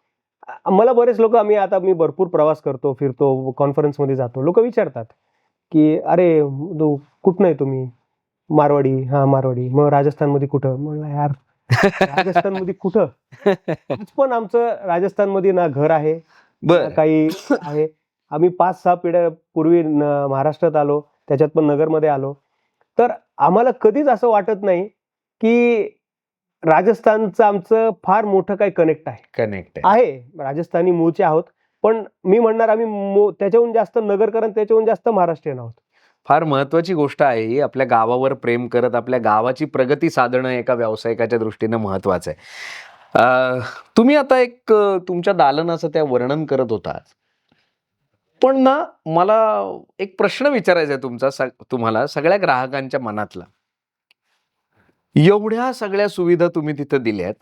मला बरेच लोक मी भरपूर प्रवास करतो, फिरतो, कॉन्फरन्समध्ये जातो, लोक विचारतात की अरे कुठं आहे तुम्ही? मारवाडी. हा मारवाडी. मग राजस्थानमध्ये कुठं? म्हणलं यार राजस्थानमध्ये कुठं? आज पण आमचं राजस्थानमध्ये ना घर आहे ना काही आहे. आम्ही 5-6 पिढ्या पूर्वी महाराष्ट्रात आलो, त्याच्यात पण नगरमध्ये आलो. तर आम्हाला कधीच असं वाटत नाही की राजस्थानचं आमचं फार मोठं काही कनेक्ट आहे. राजस्थानी मूळचे आहोत, पण मी म्हणणार आम्ही त्याच्याहून जास्त नगरकर, त्याच्याहून जास्त महाराष्ट्रीयन आहोत. फार महत्वाची गोष्ट आहे ही. आपल्या गावावर प्रेम करत आपल्या गावाची प्रगती साधणं एका व्यावसायिकाच्या दृष्टीनं महत्वाचं आहे. तुम्ही आता एक तुमच्या दालनाचं त्या वर्णन करत होता, पण ना मला एक प्रश्न विचारायचा आहे तुम्हाला सगळ्या ग्राहकांच्या मनातला. एवढ्या सगळ्या सुविधा तुम्ही तिथं दिल्यात,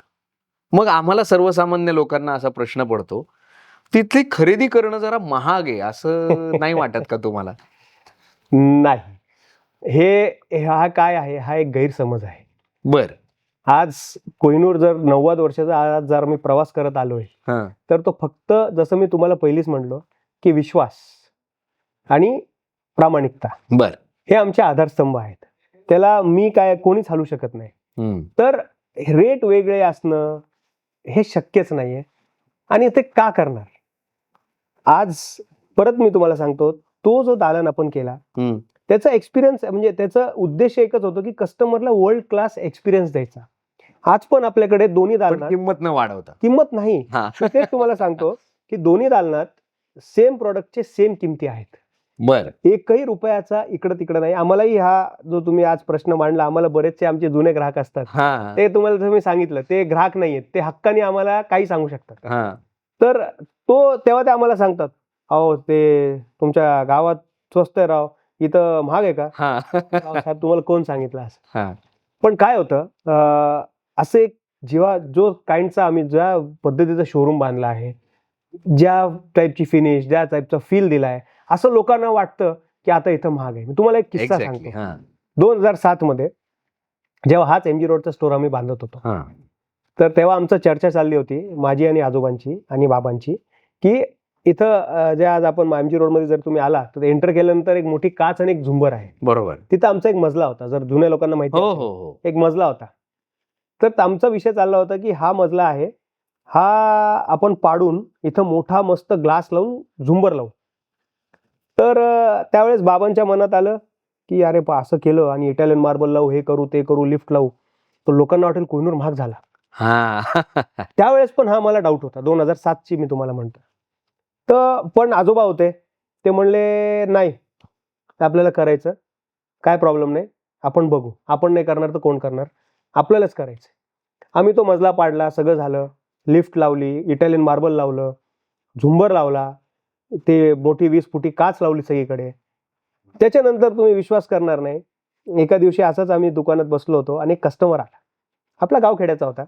मग आम्हाला सर्वसामान्य लोकांना असा प्रश्न पडतो, तिथली खरेदी करणं जरा महाग आहे असं नाही वाटत का तुम्हाला? नाही, हा काय आहे, हा एक गैरसमज आहे. बर. आज कोहिनूर जर 90 वर्षाचा आज जर मी प्रवास करत आलोय, हा. तर तो फक्त जसं मी तुम्हाला पहिलीच म्हणलो की विश्वास आणि प्रामाणिकता बर. हे आमचे आधारस्तंभ आहेत. त्याला मी काय कोणीच हलवू शकत नाही. हम्म. तर रेट वेगळे असणं हे शक्यच नाहीये. आणि ते का करणार? आज परत मी तुम्हाला सांगतो, तो जो दालन आपण केला हम्म. त्याचा एक्सपिरियन्स म्हणजे त्याचा उद्देश एकच होतो की कस्टमरला वर्ल्ड क्लास एक्सपिरियन्स द्यायचा. आज पण आपल्याकडे दोन्ही पण दालनात किंमत न वाढवता. किंमत नाही. हा. तेच तुम्हाला सांगतो की दोन्ही दालनात सेम प्रोडक्टचे सेम किमती आहेत. बर. एकही रुपयाचा इकडं तिकडं नाही. आम्हालाही हा जो तुम्ही आज प्रश्न मांडला, आम्हाला बरेचसे आमचे जुने ग्राहक असतात, हा. ते तुम्हाला जसं मी सांगितलं, ते ग्राहक नाहीयेत, ते हक्काने आम्हाला काही सांगू शकतात. हा. तर तेव्हा ते आम्हाला सांगतात, अहो ते तुमच्या गावात स्वस्त आहे राव, इथं महाग आहे का? हा. राव साहेब, तुम्हाला कोण सांगितलं असं? हा. पण काय होतं, असं एक जेव्हा जो काइंडचा आम्ही ज्या पद्धतीचा शोरूम बांधला आहे, ज्या टाईपची फिनिश, ज्या टाईपचा फील दिलाय, असं लोकांना वाटतं की आता इथं महाग आहे. मी तुम्हाला एक किस्सा Exactly. सांगतो. हा. 2007 मध्ये जेव्हा हाच MG रोडचा स्टोर आम्ही बांधत होतो, हा. तर तेव्हा आमचं चर्चा चालली होती माझी आणि आजोबांची आणि बाबांची, की इथं जे आज आपण MG रोडमध्ये जर तुम्ही आला तर एंटर केल्यानंतर एक मोठी काच आणि एक झुंबर आहे. बरोबर. तिथं आमचा एक मजला होता. जर जुन्या लोकांना माहिती हो असेल, हो हो. एक मजला होता. तर आमचा विषय चालला होता की हा मजला आहे, हा आपण पाडून इथं मोठा मस्त ग्लास लावून झुंबर लावू. तर त्यावेळेस बाबांच्या मनात आलं की अरे असं केलं आणि इटालियन मार्बल लावू, हे करू ते करू, लिफ्ट लावू, तर लोकांना वाटेल कोहिनूर महाग झाला. हा. त्यावेळेस पण हा मला डाऊट होता. 2007ची मी तुम्हाला म्हणतो. तर पण आजोबा होते, ते म्हणले नाही, आपल्याला करायचं, काय प्रॉब्लेम नाही, आपण बघू. आपण नाही करणार तर कोण करणार, आपल्यालाच करायचं. आम्ही तो मजला पाडला, सगळं झालं, लिफ्ट लावली, इटालियन मार्बल लावलं, झुंबर लावला, ते मोठी 20 फुटी काच लावली सगळीकडे. त्याच्यानंतर तुम्ही विश्वास करणार नाही, एका दिवशी असंच आम्ही दुकानात बसलो होतो आणि एक कस्टमर आला. आपला गावखेड्याचा होता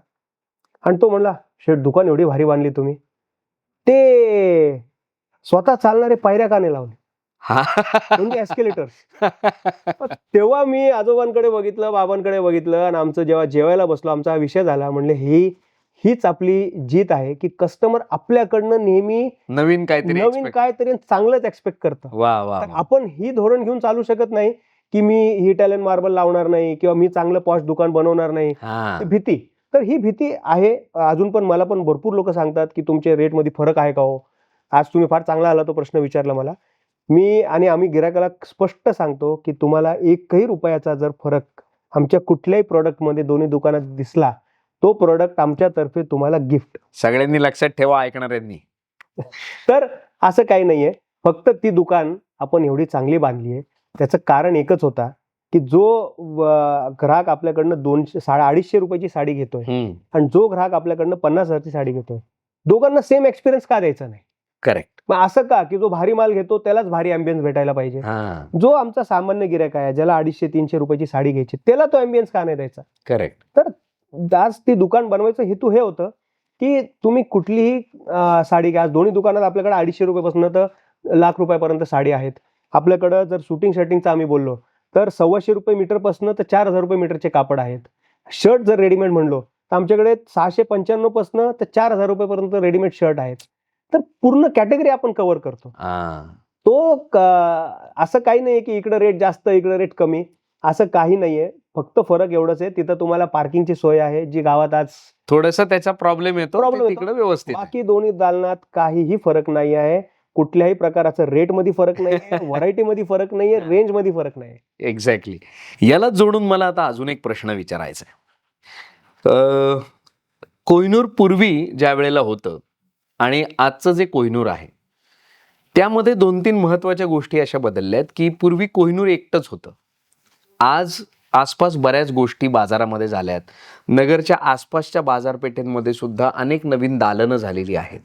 आणि तो म्हणला, शेठ दुकान एवढी भारी बांधली तुम्ही, ते स्वतः चालणारे पायऱ्या का नाही लावले, म्हणजे एस्केलेटर. तेव्हा मी आजोबांकडे बघितलं, बाबांकडे बघितलं आणि आमचं जेव्हा जेवायला बसलो, आमचा हा विषय झाला. म्हणले हीच आपली जीत आहे की कस्टमर आपल्याकडनं नेहमी नवीन काहीतरी चांगलंच एक्सपेक्ट करतं. वा वा. तर आपण ही धोरण घेऊन चालू शकत नाही की मी ही इटालियन मार्बल लावणार नाही किंवा मी चांगलं पॉश दुकान बनवणार नाही. भीती, तर ही भीती आहे अजून पण. मला पण भरपूर लोक सांगतात की तुमच्या रेटमध्ये फरक आहे का हो. आज तुम्ही फार चांगला आला तो प्रश्न विचारला मला. मी आणि आम्ही गिरायकाला स्पष्ट सांगतो की तुम्हाला एकही रुपयाचा जर फरक आमच्या कुठल्याही प्रोडक्टमध्ये दोन्ही दुकानात दिसला, तो प्रोडक्ट आमच्यातर्फे तुम्हाला गिफ्ट. सगळ्यांनी लक्षात ठेवा, ऐकणाऱ्यांनी. तर असं काही नाहीये, फक्त ती दुकान आपण एवढी चांगली बांधली आहे त्याचं कारण एकच होता की जो ग्राहक आपल्याकडनं 200-250 रुपयाची साडी घेतोय आणि जो ग्राहक आपल्याकडनं 50,000ची साडी घेतोय, दोघांना सेम एक्सपिरियन्स का द्यायचा नाही? करेक्ट. मग असं का की जो भारी माल घेतो त्यालाच भारी अँबियन्स भेटायला पाहिजे, जो आमचा सामान्य गिरायक आहे ज्याला 250-300 रुपयाची साडी घ्यायची त्याला तो अँबियन्स का नाही द्यायचा? करेक्ट. तर आज ती दुकान बनवायचं हेतू हे होतं की तुम्ही कुठलीही साडी घ्या. दोन्ही दुकानात आपल्याकडे 250 रुपयापासून तर लाख रुपयापर्यंत साडी आहेत. आपल्याकडं जर शूटिंग शर्टिंगचं आम्ही बोललो तर 1,200 रुपये मीटरपासून तर 4,000 रुपये मीटरचे कापड आहेत. शर्ट जर रेडीमेड म्हणलो तर आमच्याकडे 695 पासून तर 4,000 रुपयापर्यंत रेडीमेड शर्ट आहेत. तर पूर्ण कॅटेगरी आपण कव्हर करतो. असं काही नाही की इकडे रेट जास्त इकडे रेट कमी, असं काही नाहीये. फक्त फरक एवढंच आहे, तिथं तुम्हाला पार्किंगची सोय आहे जी गावात आज थोडासा त्याचा प्रॉब्लेम येतो, तिकडे व्यवस्थित. बाकी दोन्ही दालनात काहीही फरक नाही आहे. कुठल्याही प्रकारचा रेट मध्ये फरक नाही, व्हरायटी मध्ये फरक नाहीये, रेंज मध्ये फरक नाही. एक्झॅक्टली. याला जोडून मला आता अजून एक प्रश्न विचारायचा आहे. कोहिनूर पूर्वी ज्या वेळेला होतं आणि आजचं जे कोहिनूर आहे त्यामध्ये 2-3 महत्वाच्या गोष्टी अशा बदलल्या आहेत की पूर्वी कोहिनूर एकटंच होतं. आज आसपास बऱ्याच गोष्टी बाजारामध्ये झाल्यात. नगरच्या आसपासच्या बाजारपेठेंमध्ये सुद्धा अनेक नवीन दालनं झालेली आहेत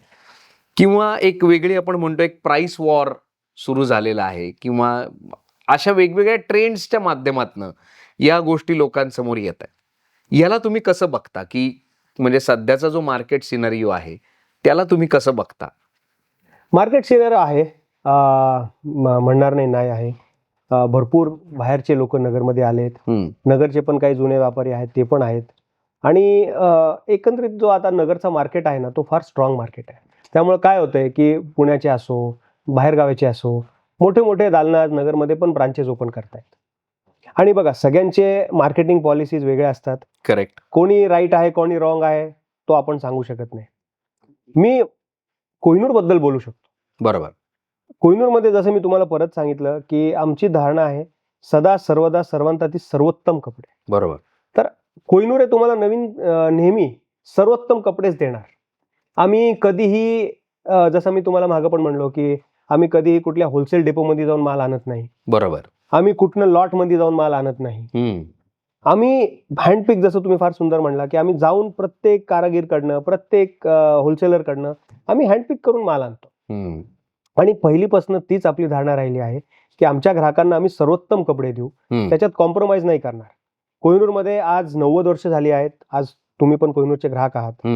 किंवा एक वेगळी आपण म्हणतो एक प्राइस वॉर सुरू झालेला आहे किंवा अशा वेगवेगळ्या ट्रेंड्सच्या माध्यमातून या गोष्टी लोकांसमोर येत आहेत. याला तुम्ही कसं बघता की म्हणजे सध्याचा जो मार्केट सिनारिओ आहे त्याला तुम्ही कसं बघता? मार्केट शेअर आहे, म्हणणार नाही आहे. भरपूर बाहेरचे लोक नगरमध्ये आलेत. नगरचे पण काही जुने व्यापारी आहेत, ते पण आहेत. आणि एकंदरीत जो आता नगरचा मार्केट आहे ना, तो फार स्ट्रॉंग मार्केट आहे. त्यामुळे काय होतंय की पुण्याचे असो, बाहेरगावाचे असो, मोठे मोठे दालनं आज नगरमध्ये पण ब्रांचेस ओपन करतायत. आणि बघा, सगळ्यांचे मार्केटिंग पॉलिसीज वेगळे असतात. करेक्ट. कोणी राईट आहे, कोणी रॉंग आहे, तो आपण सांगू शकत नाही. मी कोहिनूर बद्दल बोलू शकतो. बरोबर. कोहिनूरमध्ये जसं मी तुम्हाला परत सांगितलं की आमची धारणा आहे सदा सर्वदा सर्वांसाठी सर्वोत्तम कपडे. बरोबर. तर कोहिनूर हे तुम्हाला नेहमी सर्वोत्तम कपडेच देणार. आम्ही कधीही जसं मी तुम्हाला मागं पण म्हणलो की आम्ही कधीही कुठल्या होलसेल डेपोमध्ये जाऊन माल आणत नाही. बरोबर. आम्ही कुठनं लॉटमध्ये जाऊन माल आणत नाही. आम्ही हँडपिक, जसं तुम्ही फार सुंदर म्हणला की आम्ही जाऊन प्रत्येक कारागीरकडनं, प्रत्येक होलसेलरकडनं आम्ही हँडपिक करून माल आणतो. आणि पहिलीपासून तीच आपली धारणा राहिली आहे की आमच्या ग्राहकांना आम्ही सर्वोत्तम कपडे देऊ, त्याच्यात कॉम्प्रोमाइज नाही करणार. कोहिनूरमध्ये आज 90 वर्ष झाली आहेत. आज तुम्ही पण कोहिनूरचे ग्राहक आहात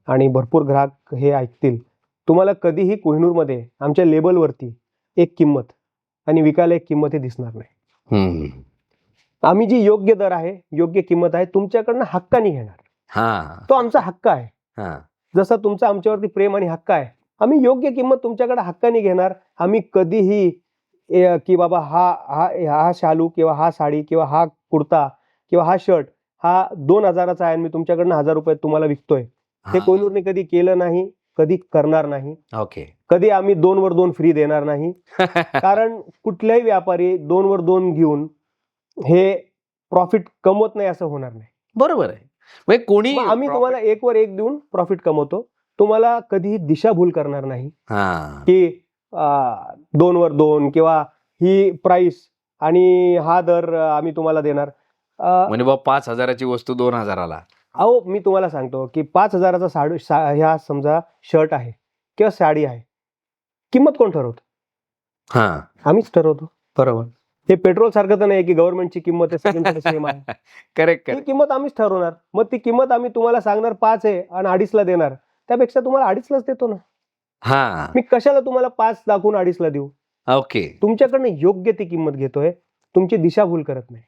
आणि भरपूर ग्राहक हे ऐकतील. तुम्हाला कधीही कोहिनूरमध्ये आमच्या लेबलवरती एक किंमत आणि विकायला एक किंमत हे दिसणार नाही. आम्ही जी योग्य दर आहे, योग्य किंमत आहे, तुमच्याकडनं हक्काने घेणार. तो आमचा हक्क आहे. जसा तुमचा आमच्यावरती प्रेम आणि हक्क आहे, आम्ही योग्य किंमत तुमच्याकडे हक्काने घेणार. आम्ही कधीही की बाबा हा शालू किंवा हा साडी किंवा हा कुर्ता किंवा हा शर्ट हा 2000चा आहे आणि मी तुमच्याकडनं 1000 रुपयात तुम्हाला विकतोय, हे कोहिनूरने कधी केलं नाही, कधी करणार नाही. ओके. कधी आम्ही 2 वर 2 फ्री देणार नाही. कारण कुठल्याही व्यापारी 2 वर 2 घेऊन हे प्रॉफिट कमवत नाही, असं होणार नाही. बरोबर आहे. म्हणजे कोणी आम्ही तुम्हाला 1 वर 1 देऊन प्रॉफिट कमवतो. तुम्हाला कधीही दिशाभूल करणार नाही की 2 वर 2 किंवा ही प्राइस आणि हा दर आम्ही तुम्हाला देणार. म्हणजे बाबा 5000ची वस्तू 2000ला. अहो, मी तुम्हाला सांगतो की 5000चा ह्या समजा शर्ट आहे किंवा साडी आहे, किंमत कोण ठरवतो? आम्हीच ठरवतो. बरोबर. हे पेट्रोल सारखं तर नाही की गव्हर्नमेंटची किंमत आहे, सगळ्यांकडे सेम आहे. करेक्ट. ही किंमत आम्हीच ठरवणार. मग ती किंमत आम्ही तुम्हाला सांगणार 5 आहे आणि 2.5ला देणार. त्यापेक्षा तुम्हाला 2.5लाच देतो ना. मी कशाला तुम्हाला 5 दाखवून 2.5ला देऊ? ओके. तुमच्याकडनं योग्य ती किंमत घेतोय, तुमची दिशाभूल करत नाही.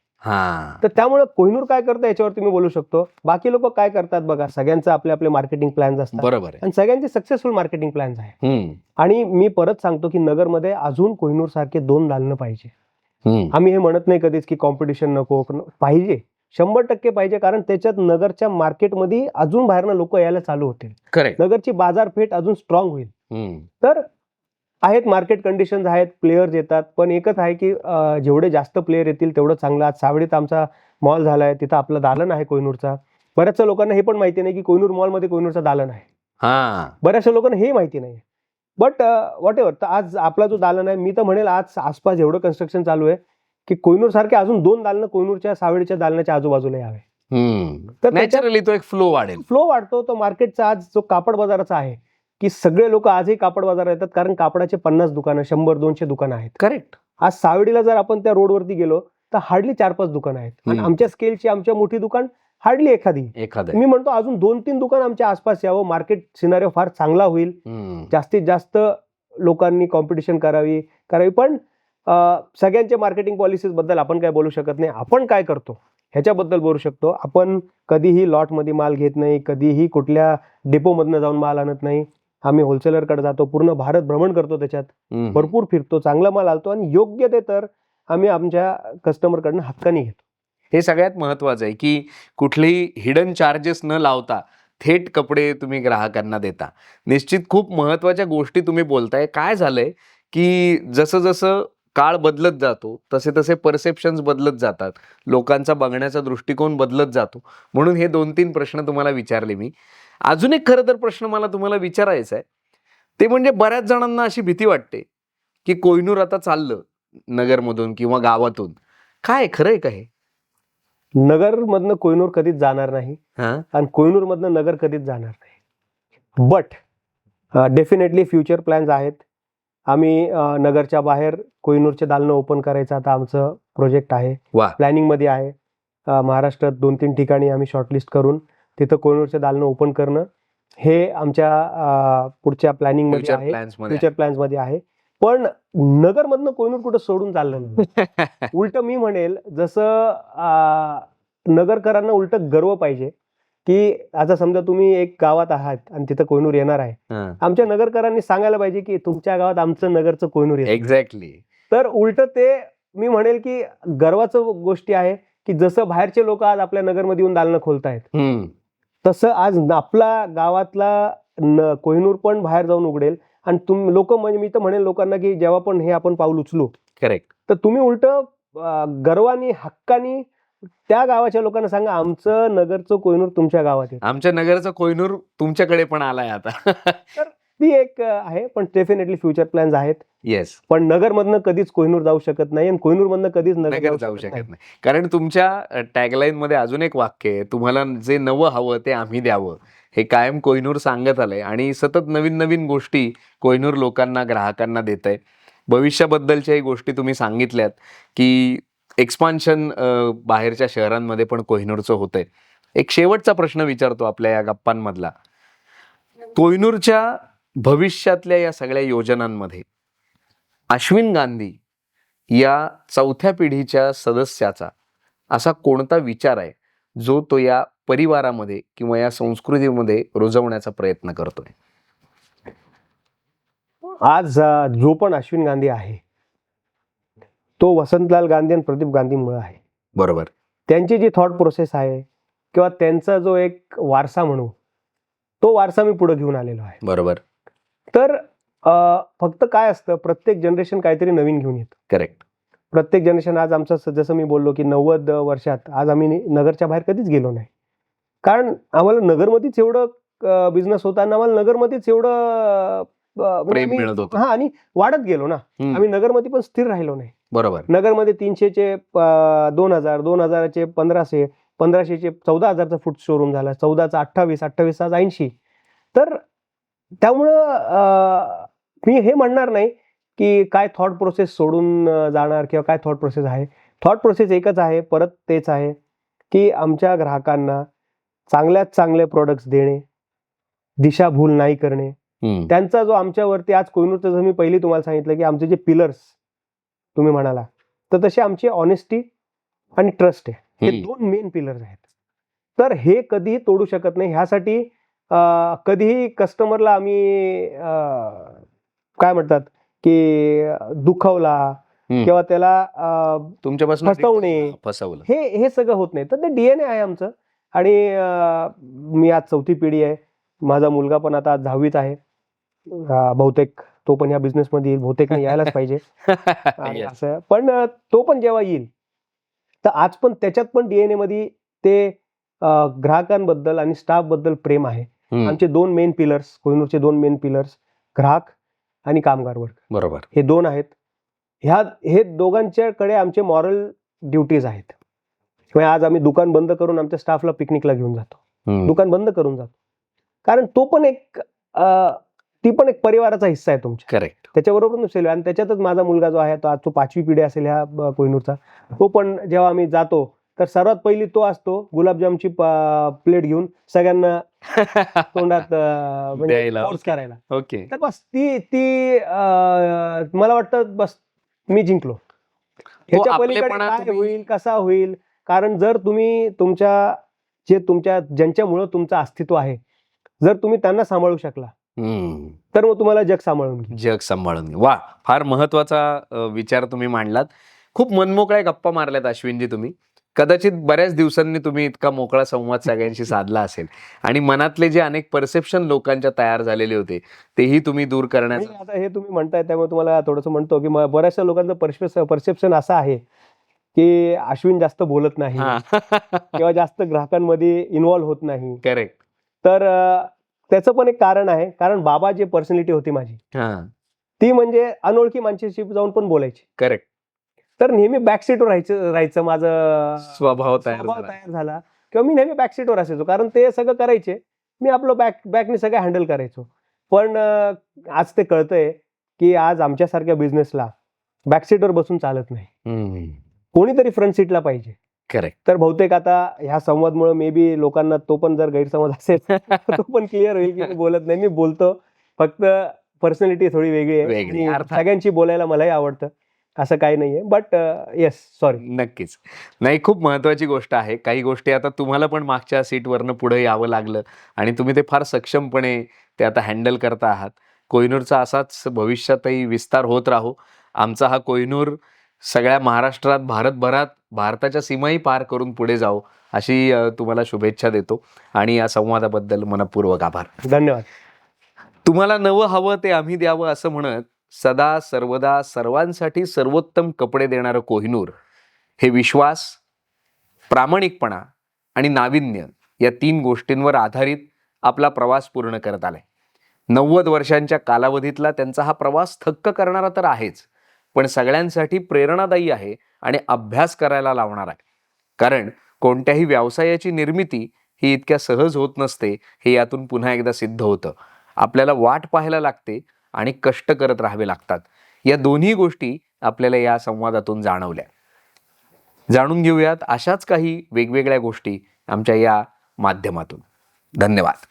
तर त्यामुळे कोहिनूर काय करतं याच्यावरती मी बोलू शकतो. बाकी लोक काय करतात बघा, सगळ्यांचं आपले आपले मार्केटिंग प्लॅन्स असतात. बरोबर. आणि सगळ्यांचे सक्सेसफुल मार्केटिंग प्लॅन्स आहे. आणि मी परत सांगतो की नगरमध्ये अजून कोहिनूर सारखे 2 दालनं पाहिजे. आम्ही हे म्हणत नाही कधीच की कॉम्पिटिशन नको, पाहिजे, 100% पाहिजे. कारण त्याच्यात नगरच्या मार्केटमध्ये अजून बाहेरनं लोक यायला चालू होतील. करेक्ट. नगरची बाजारपेठ अजून स्ट्रॉंग होईल. तर आहेत मार्केट कंडिशन्स आहेत, प्लेयर्स येतात, पण एकच आहे की जेवढे जास्त प्लेयर येतील तेवढं चांगलं. आज सावडीत आमचा मॉल झालाय, तिथं आपलं दालन आहे कोहिनूरचा. बऱ्याचशा लोकांना हे पण माहिती नाही की कोहिनूर मॉलमध्ये कोहिनूरचा दालन आहे. बऱ्याचशा लोकांना हे माहिती नाही. But what ever. तर आज आपला जो दालन आहे, मी तर म्हणेल आज आसपास एवढं कन्स्ट्रक्शन चालू आहे की कोहिनूर सारखे अजून 2 दालनं कोहिनूरच्या सावडीच्या दालनाच्या आजूबाजूला यावे. तर नॅचरली तो एक फ्लो वाढतो. तो मार्केटचा आज जो कापड बाजाराचा आहे की सगळे लोक आजही कापड बाजारात येतात, कारण कापडाचे 50 दुकानं, 100-200 दुकानं आहेत. करेक्ट. आज सावडीला जर आपण त्या रोडवरती गेलो तर हार्डली 4-5 दुकानं आहेत. आणि आमच्या स्केलची, आमच्या मोठी दुकान हार्डली एखादी. मी म्हणतो अजून 2-3 दुकान आमच्या आसपास यावं. मार्केट सिनारिओ फार चांगला होईल. जास्तीत जास्त लोकांनी कॉम्पिटिशन करावी. पण सगळ्यांच्या मार्केटिंग पॉलिसीज बद्दल आपण काय बोलू शकत नाही. आपण काय करतो ह्याच्याबद्दल बोलू शकतो. आपण कधीही लॉटमध्ये माल घेत नाही, कधीही कुठल्या डेपोमधनं जाऊन माल आणत नाही. आम्ही होलसेलरकडे जातो, पूर्ण भारत भ्रमण करतो, त्याच्यात भरपूर फिरतो, चांगला माल आणतो आणि योग्य ते तर आम्ही आमच्या कस्टमरकडनं हक्काने घेतो. हे सगळ्यात महत्वाचं आहे की कुठलेही हिडन चार्जेस न लावता थेट कपडे तुम्ही ग्राहकांना देता. निश्चित खूप महत्वाच्या गोष्टी तुम्ही बोलताय. काय झालंय की जसं जसं काळ बदलत जातो तसे तसे परसेप्शन्स बदलत जातात, लोकांचा बघण्याचा दृष्टिकोन बदलत जातो. म्हणून हे 2-3 प्रश्न तुम्हाला विचारले मी. अजून एक खरं तर प्रश्न मला तुम्हाला विचारायचा आहे, ते म्हणजे बऱ्याच जणांना अशी भीती वाटते की कोहिनूर आता चाललं नगरमधून किंवा गावातून. काय खरं आहे का हे? नगरमधनं कोहिनूर कधीच जाणार नाही आणि कोहिनूरमधनं नगर कधीच जाणार नाही. बट डेफिनेटली फ्युचर प्लॅन्स आहेत. आम्ही नगरच्या बाहेर कोहिनूरचे दालनं ओपन करायचं आता आमचं प्रोजेक्ट आहे, प्लॅनिंग मध्ये आहे. महाराष्ट्रात 2-3 ठिकाणी आम्ही शॉर्टलिस्ट करून तिथं कोहिनूरचे दालनं ओपन करणं हे आमच्या पुढच्या प्लॅनिंग मध्ये फ्युचर आहे, प्लॅन्स मध्ये फ्युचर प्लॅन्स मध्ये आहे. पण नगरमधनं कोहिनूर कुठं सोडून चाललं नाही. उलट मी म्हणेल, जसं नगरकरांना उलट गर्व पाहिजे, की आता समजा तुम्ही एक गावात आहात आणि तिथं कोहिनूर येणार आहे, आमच्या नगरकरांनी सांगायला पाहिजे की तुमच्या गावात आमचं नगरचं कोहिनूर येतं. एक्झॅक्टली. तर उलट ते मी म्हणेल की गर्वाचं गोष्टी आहे, की जसं बाहेरचे लोक आज आपल्या नगरमध्ये येऊन दालनं खोलतायत, तसं आज आपला गावातला कोहिनूर पण बाहेर जाऊन उघडेल. आणि लोक, म्हणजे मी तर म्हणेल लोकांना, की जेव्हा पण हे आपण पाऊल उचलू, करेक्ट, तर तुम्ही उलट गर्वानी हक्कानी त्या गावाच्या लोकांना सांगा, आमचं नगरचं कोहिनूर तुमच्या गावात आहे. आमच्या नगरचं कोहिनूर तुमच्याकडे पण आलाय आता. तर ती एक आहे. पण डेफिनेटली फ्युचर प्लॅन्स आहेत. येस. पण नगरमधनं कधीच कोहिनूर जाऊ शकत नाही आणि कोहिनूरमधनं कधीच नगर जाऊ शकत नाही. कारण तुमच्या टॅगलाईन मध्ये अजून एक वाक्य आहे, तुम्हाला जे नवं हवं ते आम्ही द्यावं. हे कायम कोहिनूर सांगत आलंय आणि सतत नवीन नवीन गोष्टी कोहिनूर लोकांना, ग्राहकांना देत आहे. भविष्याबद्दलच्याही गोष्टी तुम्ही सांगितल्यात, की एक्सपान्शन बाहेरच्या शहरांमध्ये पण कोहिनूरचं होतंय. एक शेवटचा प्रश्न विचारतो आपल्या या गप्पांमधला. कोहिनूरच्या भविष्यातल्या या सगळ्या योजनांमध्ये अश्विन गांधी या चौथ्या पिढीच्या सदस्याचा असा कोणता विचार आहे जो तो या परिवारामध्ये किंवा या संस्कृतीमध्ये रुजवण्याचा प्रयत्न करतोय? आज जो पण अश्विन गांधी आहे, तो वसंतलाल गांधी आणि प्रदीप गांधीमुळे आहे. बरोबर. त्यांची जी थॉट प्रोसेस आहे किंवा त्यांचा जो एक वारसा म्हणू, तो वारसा मी पुढे घेऊन आलेलो आहे. बरोबर. तर फक्त काय असतं, प्रत्येक जनरेशन काहीतरी नवीन घेऊन येतं. करेक्ट. प्रत्येक जनरेशन, आज आमचं जसं मी बोललो की 90 वर्षात आज आम्ही नगरच्या बाहेर कधीच गेलो नाही. कारण आम्हाला नगरमध्येच एवढं बिझनेस होता आणि आम्हाला नगरमध्येच एवढं प्रेम मिळत होतं. हा, आणि वाढत गेलो ना. आम्ही नगरमध्ये पण स्थिर राहिलो नाही. बरोबर. नगरमध्ये 300चे 2000, 2000चे 1500, 1500चे 14,000चा फूट शोरूम झाला, 14चा 28, 28 आज 80. तर त्यामुळं मी हे म्हणणार नाही की काय थॉट प्रोसेस सोडून जाणार किंवा काय थॉट प्रोसेस आहे. थॉट प्रोसेस एकच आहे, परत तेच आहे की आमच्या ग्राहकांना चांगल्यात चांगले प्रोडक्ट्स देणे, दिशाभूल नाही करणे. त्यांचा जो आमच्यावरती आज कोहिनूरचं, जसं मी पहिली तुम्हाला सांगितलं की आमचे जे पिलर्स तुम्ही म्हणाला, तर तसे आमची ऑनेस्टी आणि ट्रस्ट आहे, हे दोन मेन पिलर्स आहेत. तर हे कधीही तोडू शकत नाही. ह्यासाठी कधीही कस्टमरला आम्ही काय म्हणतात की दुखवला किंवा त्याला तुमच्यापासून फसवणे, हे सगळं होत नाही. तर ते डीएनए आहे आमचं. आणि मी आज चौथी पिढी आहे. माझा मुलगा पण आता 10वीत आहे. बहुतेक तो पण या बिझनेसमध्ये येईल, बहुतेक नाही यायलाच पाहिजे. असं पण तो पण जेव्हा येईल, तर आज पण त्याच्यात पण डीएनए मध्ये ते ग्राहकांबद्दल आणि स्टाफ बद्दल प्रेम आहे. आमचे दोन मेन पिलर्स, कोहिनूरचे दोन मेन पिलर्स, ग्राहक आणि कामगार वर्ग. बरोबर. हे दोन आहेत. हे दोघांच्याकडे आमचे मॉरल ड्युटीज आहेत. आज आम्ही दुकान बंद करून आमच्या स्टाफला पिकनिकला घेऊन जातो, दुकान बंद करून जातो. कारण तो पण एक ती पण एक परिवाराचा हिस्सा आहे तुमच्या. करेक्ट. त्याच्याबरोबर नसेल. आणि त्याच्यातच माझा मुलगा जो आहे, तो आज तो 5वी पिढी असेल ह्या कोहिनूरचा, तो पण जेव्हा आम्ही जातो तर सर्वात पहिली तो असतो गुलाबजामची प्लेट घेऊन सगळ्यांना तोंडात फोर्स करायला. ओके. तर बस ती मला वाटतं बस मी जिंकलो. ह्याच्या पलीकडे काय होईल, कसा होईल, कारण जर तुम्ही ज्यांच्यामुळं तुमचं अस्तित्व आहे, जर तुम्ही त्यांना सांभाळू शकला, तर मग तुम्हाला जग सांभाळून घे. वा, फार महत्वाचा विचार तुम्ही मांडलात. खूप मनमोकळ्या गप्पा मारल्यात अश्विनजी तुम्ही. कदाचित बऱ्याच दिवसांनी तुम्ही इतका मोकळा संवाद सगळ्यांशी साधला असेल आणि मनातले जे अनेक परसेप्शन लोकांच्या तयार झालेले होते तेही तुम्ही दूर करण्याचा. आता हे तुम्ही म्हणताय त्यामुळे तुम्हाला थोडंसं म्हणतो की बऱ्याचशा लोकांचं परसेप्शन असं आहे की अश्विन जास्त बोलत नाही किंवा जास्त ग्राहकांमध्ये इन्व्हॉल्व्ह होत नाही. करेक्ट. तर त्याचं पण एक कारण आहे. कारण बाबा जे पर्सनॅलिटी होती माझी, ती म्हणजे अनोळखी माणसाशी जाऊन पण बोलायची. करेक्ट. तर नेहमी बॅक सीटवर राहायचं माझं स्वभाव तयार झाला किंवा मी नेहमी बॅक सीटवर असायचो. कारण ते सगळं करायचे, मी आपलं बॅकने सगळं हँडल करायचो. पण आज ते कळतंय की आज आमच्यासारख्या बिझनेसला बॅक सीटवर बसून चालत नाही, कोणीतरी फ्रंट सीटला पाहिजे. करेक्ट. तर बहुतेक आता ह्या संवादमुळे मे बी लोकांना तो पण जर गैरसमज असेल तर तो पण क्लिअर होईल की मी बोलत नाही, मी बोलतो, फक्त पर्सनॅलिटी थोडी वेगळी आहे वेगळी, आणि अर्थात. सगळ्यांशी बोलायला मलाही आवडतं, असं काही नाहीये. But yes, sorry. नक्कीच. नाही, खूप महत्त्वाची गोष्ट आहे. काही गोष्टी आता तुम्हाला पण मागच्या सीटवरनं पुढे यावं लागलं आणि तुम्ही ते फार सक्षमपणे ते आता हँडल करता आहात. कोहिनूरचा असाच भविष्यातही विस्तार होत राहो. आमचा हा कोहिनूर सगळ्या महाराष्ट्रात, भारतभरात, भारताच्या सीमाही पार करून पुढे जाओ, अशी तुम्हाला शुभेच्छा देतो आणि या संवादाबद्दल मनःपूर्वक आभार. धन्यवाद. तुम्हाला नवं हवं ते आम्ही द्यावं असं म्हणत सदा सर्वदा सर्वांसाठी सर्वोत्तम कपडे देणारं कोहिनूर हे विश्वास, प्रामाणिकपणा आणि नाविन्य या 3 गोष्टींवर आधारित आपला प्रवास पूर्ण करत आलाय. 90 वर्षांच्या कालावधीतला त्यांचा हा प्रवास थक्क करणारा तर आहेच, पण सगळ्यांसाठी प्रेरणादायी आहे आणि अभ्यास करायला लावणार आहे. कारण कोणत्याही व्यवसायाची निर्मिती ही इतक्या सहज होत नसते, हे यातून पुन्हा एकदा सिद्ध होतं. आपल्याला वाट पाहायला लागते आणि कष्ट करत राहावे लागतात. या दोन्ही गोष्टी आपल्याला या संवादातून जाणवल्या. जाणून घेऊयात अशाच काही वेगवेगळ्या गोष्टी आमच्या या माध्यमातून. धन्यवाद.